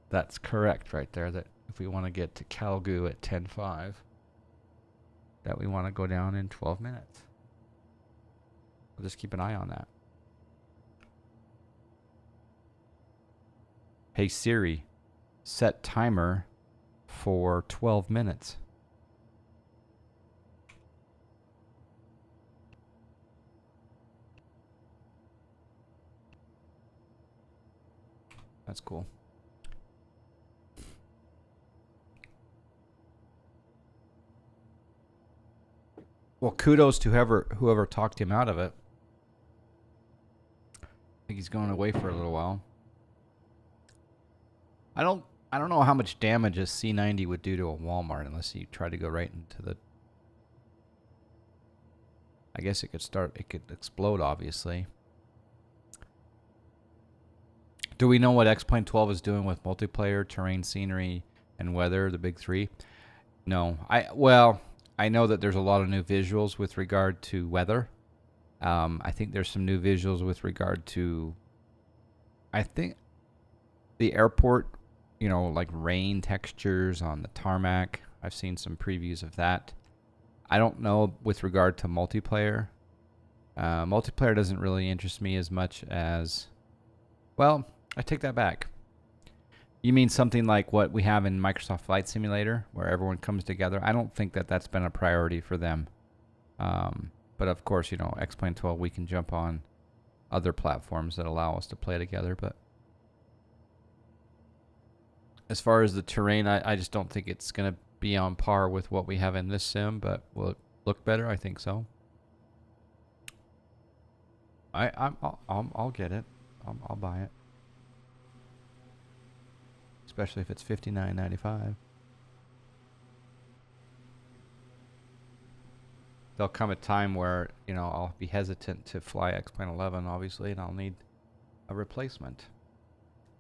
S1: that's correct right there, that if we want to get to Calgoo at 10.5, that we want to go down in 12 minutes. We'll just keep an eye on that. Hey Siri, set timer for 12 minutes. That's cool. Well, kudos to whoever talked him out of it. I think he's going away for a little while. I don't know how much damage a C90 would do to a Walmart unless you try to go right into the. I guess it could explode, obviously. Do we know what X-Plane 12 is doing with multiplayer, terrain, scenery, and weather, the big three? No. I know that there's a lot of new visuals with regard to weather. I think there's some new visuals with regard to, I think, the airport, like rain textures on the tarmac. I've seen some previews of that. I don't know with regard to multiplayer. Multiplayer doesn't really interest me as much as, well, I take that back. You mean something like what we have in Microsoft Flight Simulator, where everyone comes together? I don't think that that's been a priority for them. But of course, X-Plane 12, we can jump on other platforms that allow us to play together. But as far as the terrain, I just don't think it's going to be on par with what we have in this sim. But will it look better? I think so. I'll get it. I'll buy it. Especially if it's $59.95. There'll come a time where, I'll be hesitant to fly X-Plane 11, obviously, and I'll need a replacement.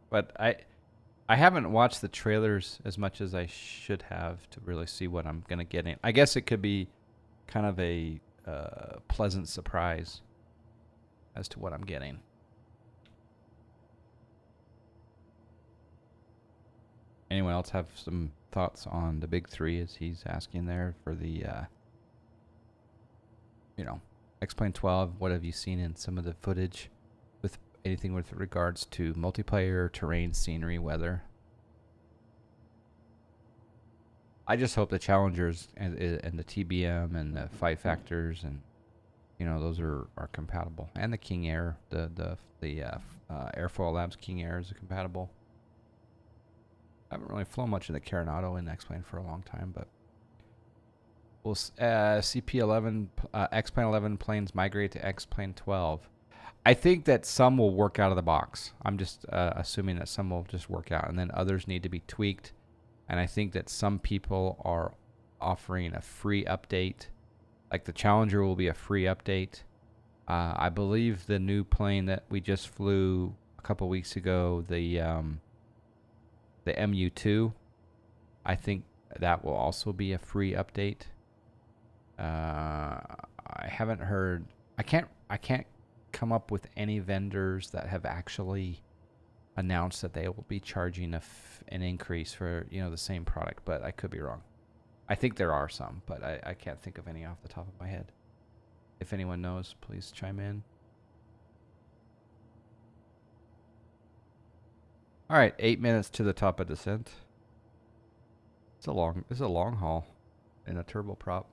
S1: But I haven't watched the trailers as much as I should have to really see what I'm going to get in. I guess it could be kind of a pleasant surprise as to what I'm getting. Anyone else have some thoughts on the big three, as he's asking there for the, X-Plane 12? What have you seen in some of the footage with anything with regards to multiplayer, terrain, scenery, weather? I just hope the Challengers and the TBM and the 5 factors and those are compatible, and the King Air, the Airfoil Labs King Air is compatible. I haven't really flown much in the Carenado in X-Plane for a long time, but we'll CP11 X-Plane 11 planes migrate to X-Plane 12. I think that some will work out of the box. I'm just assuming that some will just work out, and then others need to be tweaked. And I think that some people are offering a free update. Like the Challenger will be a free update. I believe the new plane that we just flew a couple weeks ago, the MU2, I think that will also be a free update. I haven't heard. I can't come up with any vendors that have actually announced that they will be charging an increase for the same product, but I could be wrong. I think there are some, but I can't think of any off the top of my head. If anyone knows, please chime in. All right, 8 minutes to the top of descent. It's a long haul in a turboprop.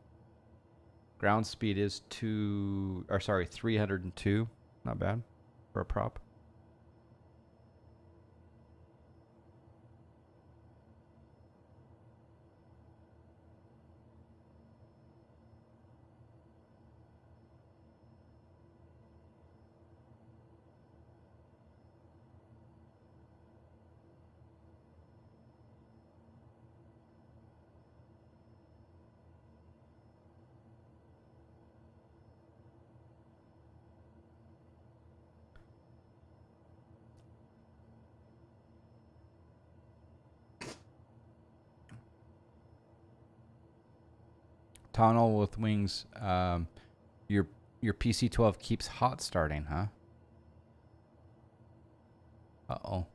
S1: Ground speed is 302. Not bad for a prop. Tunnel with wings. Your PC-12 keeps hot starting, huh? Uh-oh.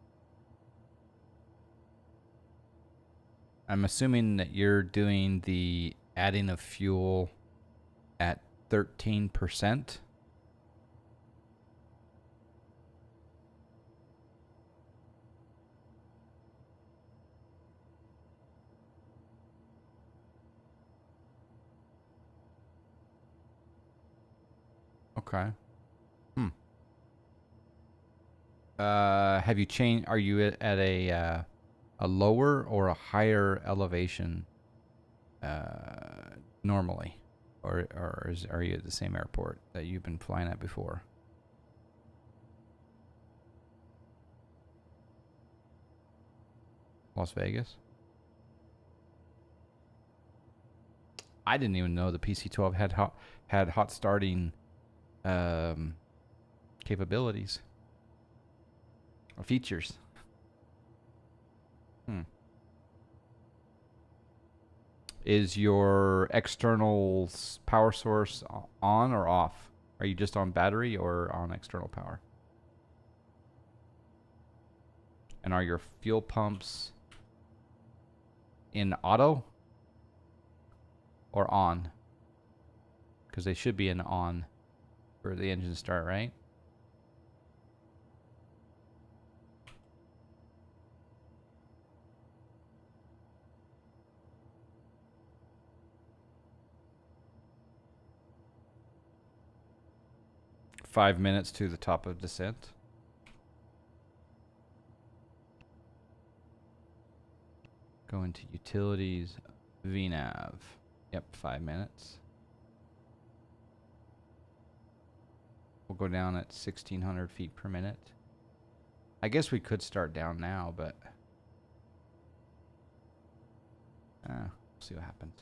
S1: I'm assuming that you're doing the adding of fuel at 13%. Okay. Have you changed? Are you at a lower or a higher elevation normally, or are you at the same airport that you've been flying at before? Las Vegas. I didn't even know the PC-12 had hot starting capabilities or features. Is your external power source on or off? Are you just on battery or on external power? And are your fuel pumps in auto or on? Because they should be in on for the engine start, right? Five minutes to the top of descent. Go into utilities, VNav. Yep, 5 minutes. We'll go down at 1,600 feet per minute. I guess we could start down now, but we'll see what happens.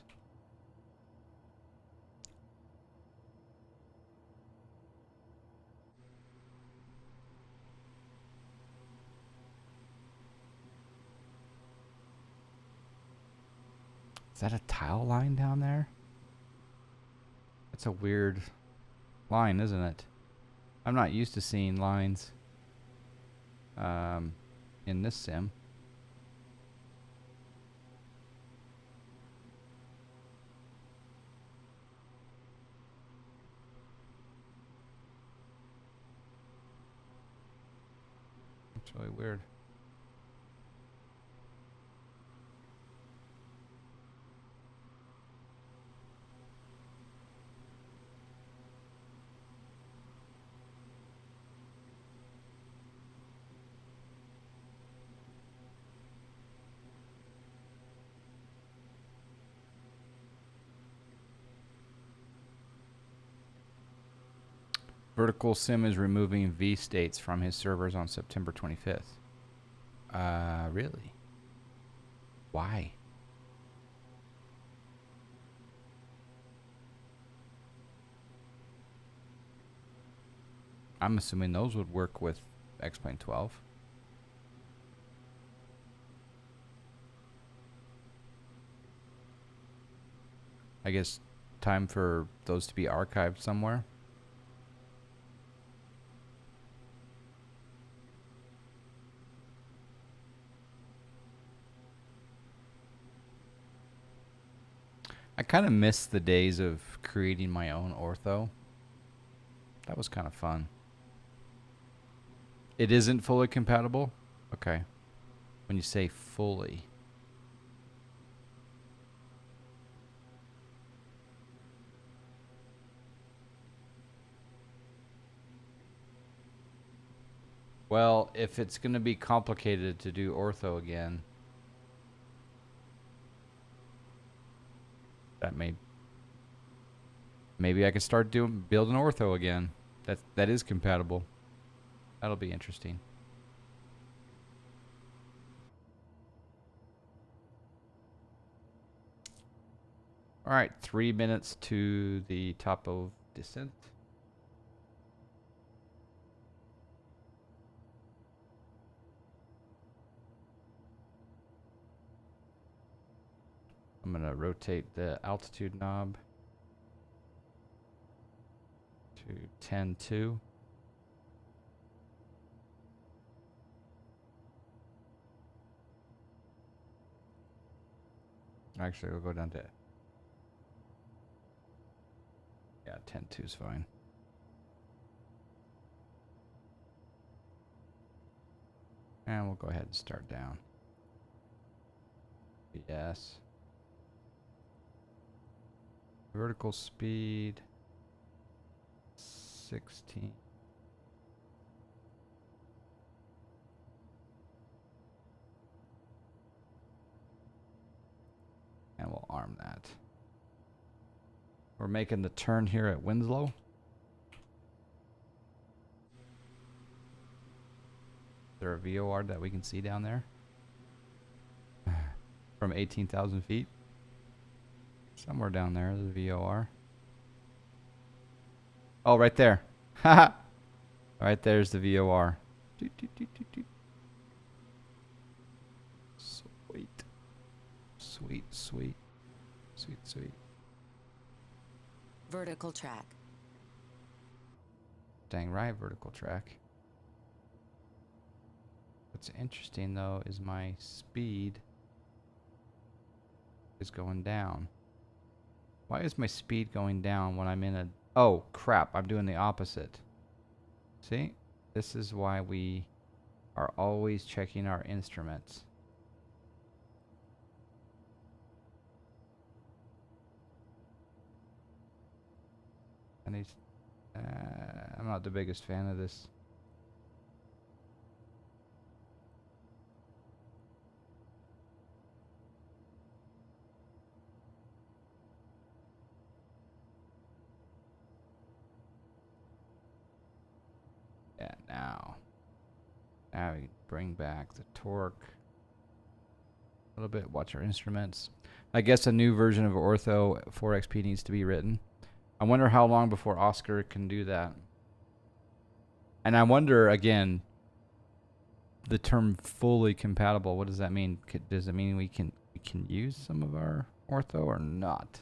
S1: Is that a tile line down there? That's a weird line, isn't it? I'm not used to seeing lines in this sim. It's really weird. Vertical Sim is removing V states from his servers on September 25th. Really? Why? I'm assuming those would work with X-Plane 12. I guess time for those to be archived somewhere. I kind of miss the days of creating my own ortho. That was kind of fun. It isn't fully compatible? Okay. When you say fully. Well, if it's going to be complicated to do ortho again, that maybe I could start building ortho again. That is compatible. That'll be interesting. All right, 3 minutes to the top of descent. I'm going to rotate the altitude knob to 10.2. Actually, we'll go down to... Yeah, 10.2 is fine. And we'll go ahead and start down. Yes. Vertical speed 16. And we'll arm that. We're making the turn here at Winslow. Is there a VOR that we can see down there? From 18,000 feet? Somewhere down there, there's a VOR. Oh, right there. Haha. Right there's the VOR. Sweet. Sweet, sweet. Sweet, sweet.
S3: Vertical track.
S1: Dang right, vertical track. What's interesting though is my speed is going down. Why is my speed going down when I'm in a... Oh, crap. I'm doing the opposite. See? This is why we are always checking our instruments. And I'm not the biggest fan of this. Yeah, now we bring back the torque a little bit. Watch our instruments. I guess a new version of Ortho 4XP needs to be written. I wonder how long before Oscar can do that. And I wonder again, the term fully compatible. What does that mean? Does it mean we can use some of our Ortho or not?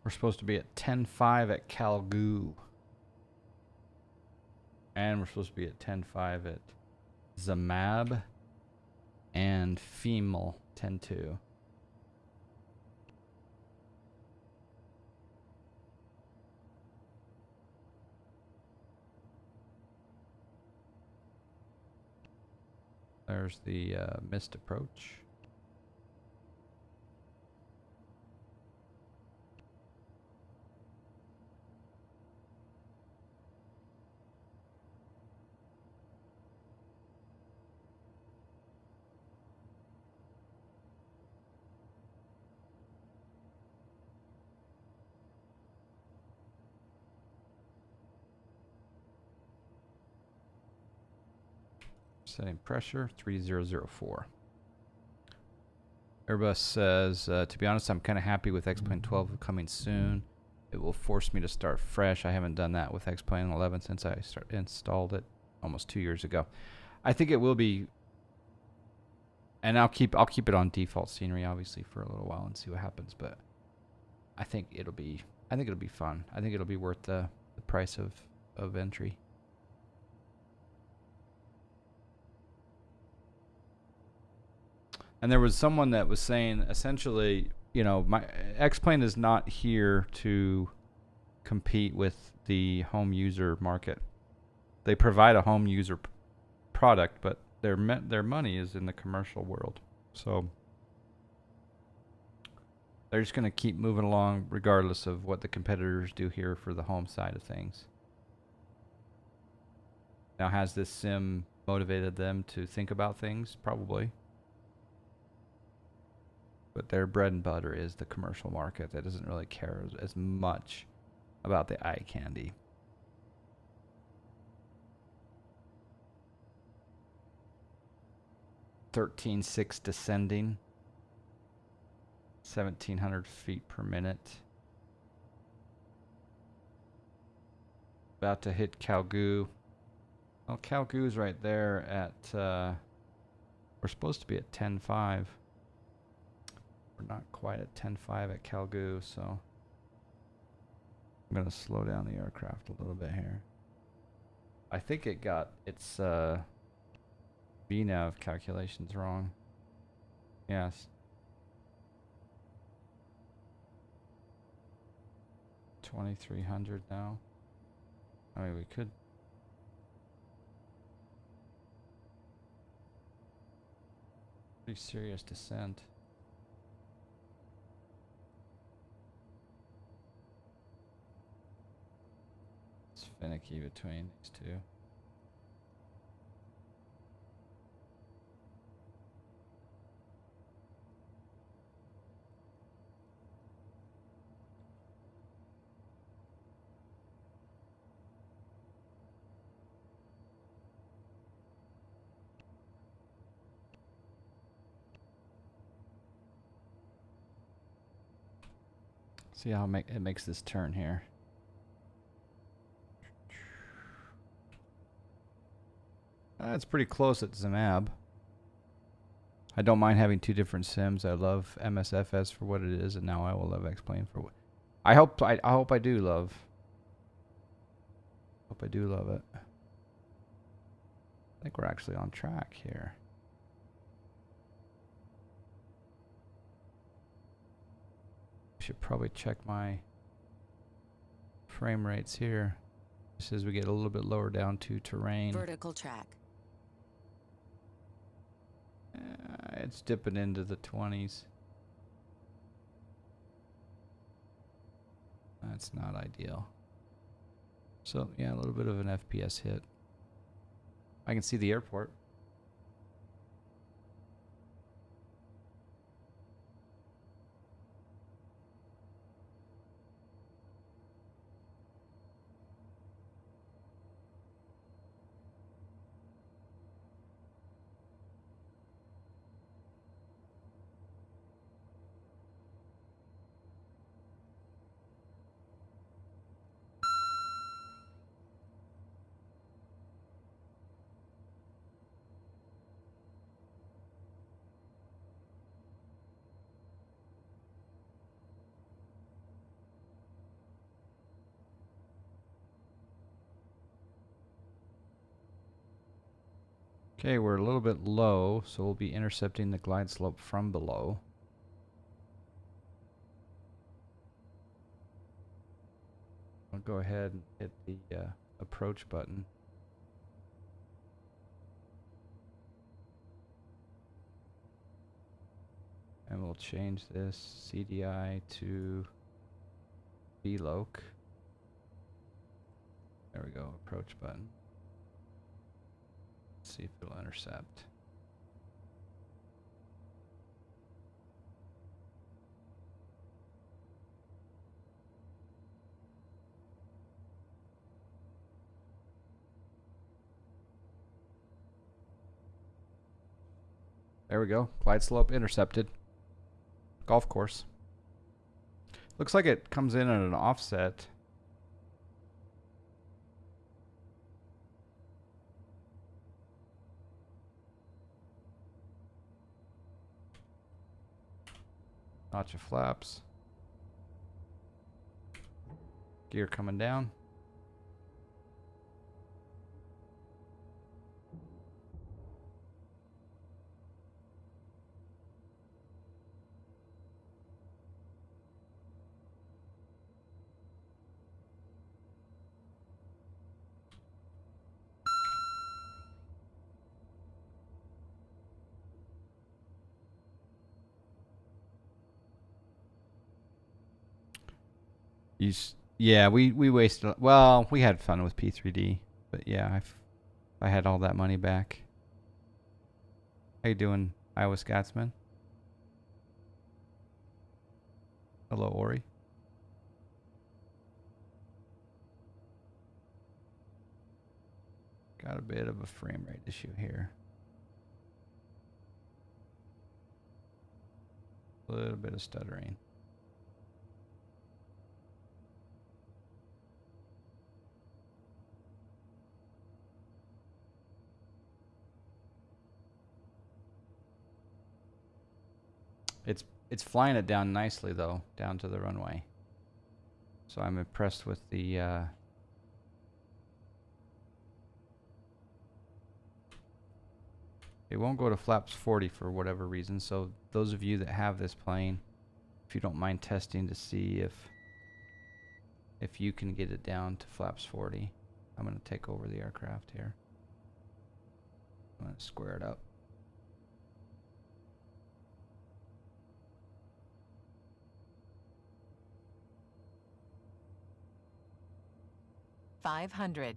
S1: We're supposed to be at 10.5 at Calgoo. And we're supposed to be at 10.5 at Zamab and Female 10.2. There's the missed approach. Setting pressure 3004. Airbus says, to be honest, I'm kind of happy with X-Plane 12 coming soon. It will force me to start fresh. I haven't done that with X-Plane 11 since I installed it almost 2 years ago. I think it will be, and I'll keep it on default scenery obviously for a little while and see what happens. But I think it'll be fun. I think it'll be worth the price of entry. And there was someone that was saying, essentially, you know, my X-Plane is not here to compete with the home user market. They provide a home user product, but their money is in the commercial world. So they're just going to keep moving along regardless of what the competitors do here for the home side of things. Now, has this sim motivated them to think about things? Probably. But their bread and butter is the commercial market that doesn't really care as much about the eye candy. (13.6) descending. 1,700 feet per minute. About to hit Calgoo. Well, Calgoo's right there at, we're supposed to be at 10.5. We're not quite at 10.5 at Calgoo, so I'm going to slow down the aircraft a little bit here. I think it got its VNAV calculations wrong. Yes. 2,300 now. I mean, we could. Pretty serious descent. It's finicky between these two. See how it makes this turn here. It's pretty close at Zamab. I don't mind having two different sims. I love MSFS for what it is, and now I will love X-Plane for what. I hope I do love. Hope I do love it. I think we're actually on track here. Should probably check my frame rates here. Just as we get a little bit lower down to terrain.
S3: Vertical track.
S1: It's dipping into the 20s. That's not ideal. So yeah, a little bit of an FPS hit. I can see the airport. Okay, we're a little bit low, so we'll be intercepting the glide slope from below. I'll go ahead and hit the approach button. And we'll change this CDI to VLOC. There we go, approach button. Let's see if it'll intercept. There we go, glide slope intercepted. Golf course. Looks like it comes in at an offset. Notch of flaps. Gear coming down. Yeah, we wasted. Well, we had fun with P3D, but yeah, I had all that money back. How you doing, Iowa Scotsman? Hello, Ori. Got a bit of a frame rate issue here. A little bit of stuttering. It's flying it down nicely though, down to the runway. So I'm impressed with the it won't go to flaps 40 for whatever reason. So those of you that have this plane, if you don't mind testing to see if you can get it down to flaps 40. I'm going to take over the aircraft here. I'm going to square it up.
S3: $500.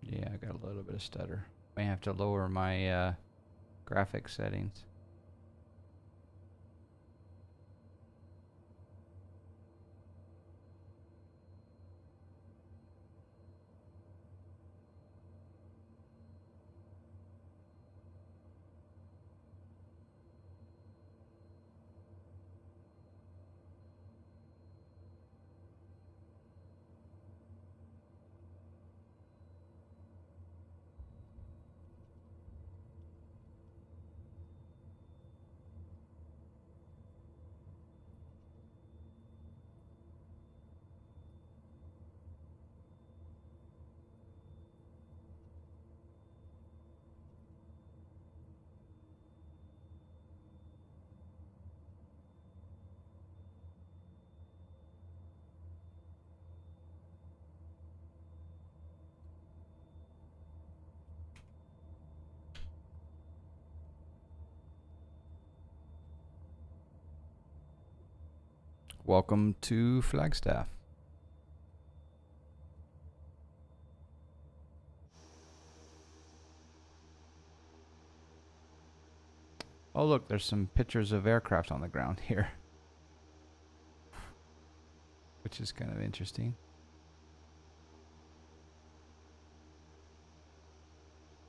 S1: Yeah, I got a little bit of stutter. May have to lower my graphics settings. Welcome to Flagstaff. Oh look, there's some pictures of aircraft on the ground here. Which is kind of interesting.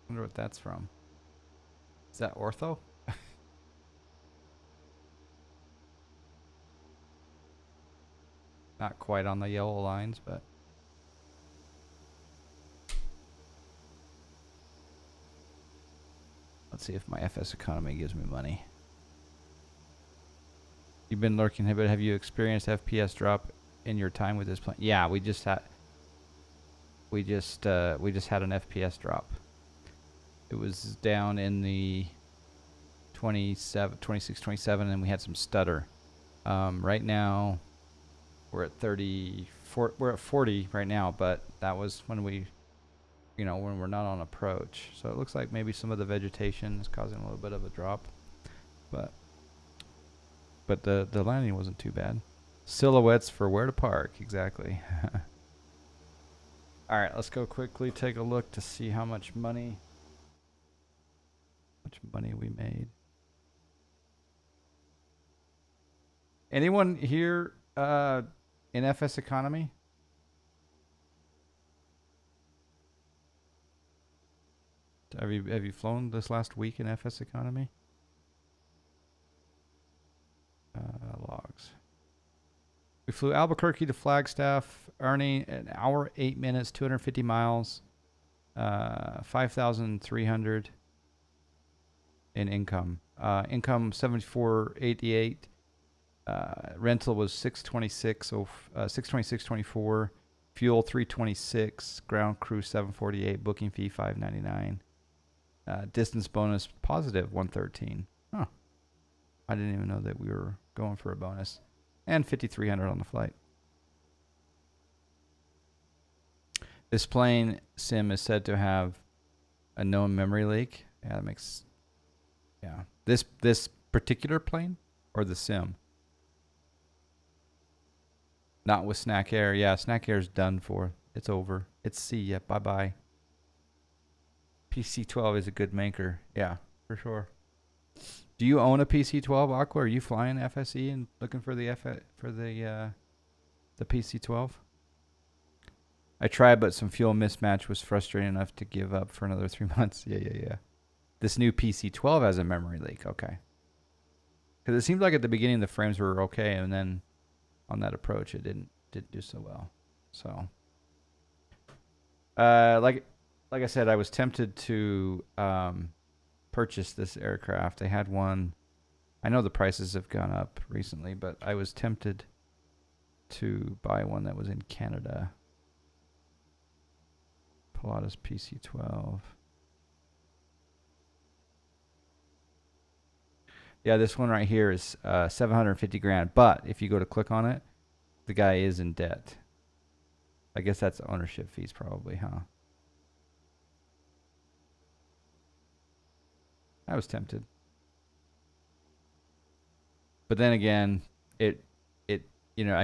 S1: Wonder what that's from. Is that ortho? Not quite on the yellow lines, but let's see if my FS economy gives me money. You've been lurking, but have you experienced FPS drop in your time with this plane? Yeah, we just had an FPS drop. It was down in the 26, 27, and we had some stutter. Right now, we're at 34. We're at 40 right now, but that was when we, when we're not on approach. So it looks like maybe some of the vegetation is causing a little bit of a drop, but the landing wasn't too bad. Silhouettes for where to park, exactly. All right, let's go quickly take a look to see how much money we made. Anyone here in FS economy? Have you flown this last week in FS economy? Logs. We flew Albuquerque to Flagstaff, earning an hour 8 minutes, 250 miles, 5,300 in income. Income 7488. Rental was 626. 626.24. Fuel 326. Ground crew 748. Booking fee 599. Distance bonus positive 113. Huh. I didn't even know that we were going for a bonus. And 5,300 on the flight. This plane sim is said to have a known memory leak. Yeah, that makes... Yeah. This particular plane or the sim? Not with Snack Air. Yeah, Snack Air's done for. It's over. It's see ya. Bye-bye. PC-12 is a good maker. Yeah, for sure. Do you own a PC-12, Aqua? Are you flying FSE and looking for the PC-12? I tried, but some fuel mismatch was frustrating enough to give up for another 3 months. Yeah. This new PC-12 has a memory leak. Okay. Because it seemed like at the beginning the frames were okay, and then on that approach it didn't do so well. So, like I said, I was tempted to purchase this aircraft. They had one. I know the prices have gone up recently, but I was tempted to buy one that was in Canada. Pilatus PC-12. Yeah, this one right here is 750 grand. But if you go to click on it, the guy is in debt. I guess that's ownership fees probably, huh? I was tempted. But then again, I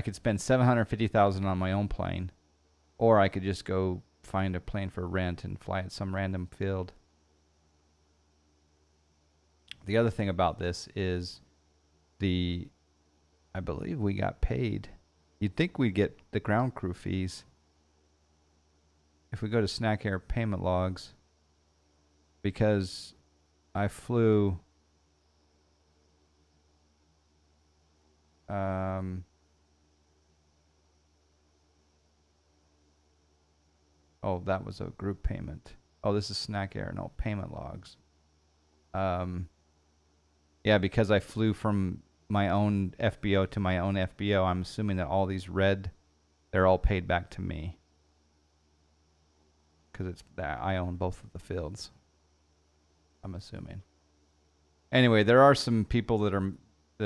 S1: could spend $750,000 on my own plane, or I could just go find a plane for rent and fly at some random field. The other thing about this is I believe we got paid. You'd think we'd get the ground crew fees. If we go to Snack Air payment logs, because I flew oh, that was a group payment. Oh, this is Snack Air. No, payment logs. Yeah, because I flew from my own FBO to my own FBO, I'm assuming that all these red, they're all paid back to me. Because I own both of the fields. I'm assuming. Anyway, there are some people that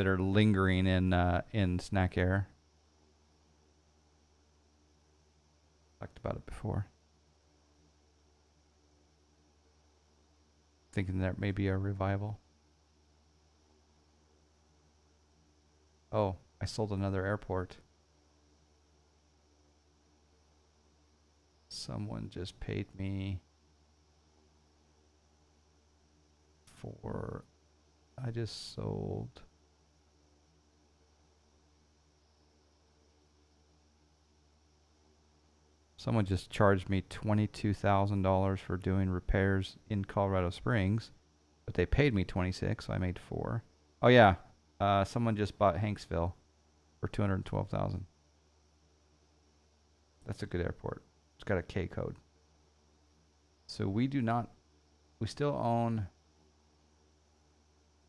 S1: are lingering in Snack Air. Talked about it before. Thinking there may be a revival. Oh, I sold another airport. Someone just paid me for... I just sold... Someone just charged me $22,000 for doing repairs in Colorado Springs, but they paid me $26,000, so I made $4,000. Oh yeah, someone just bought Hanksville for $212,000. That's a good airport. It's got a K code. So we still own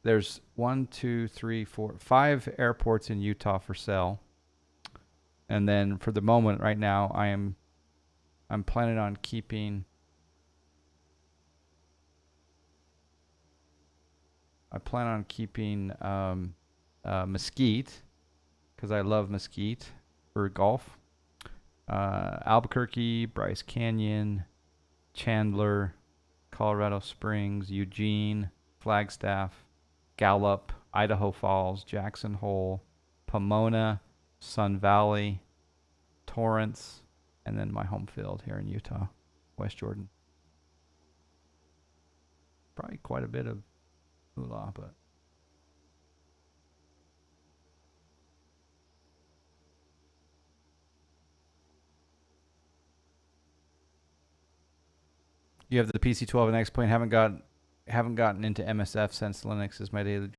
S1: there's 1, 2, 3, 4, 5 airports in Utah for sale. And then for the moment right now, I'm planning on keeping Mesquite, because I love Mesquite for golf. Albuquerque, Bryce Canyon, Chandler, Colorado Springs, Eugene, Flagstaff, Gallup, Idaho Falls, Jackson Hole, Pomona, Sun Valley, Torrance, and then my home field here in Utah, West Jordan. Probably quite a bit of moolah, but you have the PC-12 and X-Plane. Haven't gotten into MSF since Linux is my daily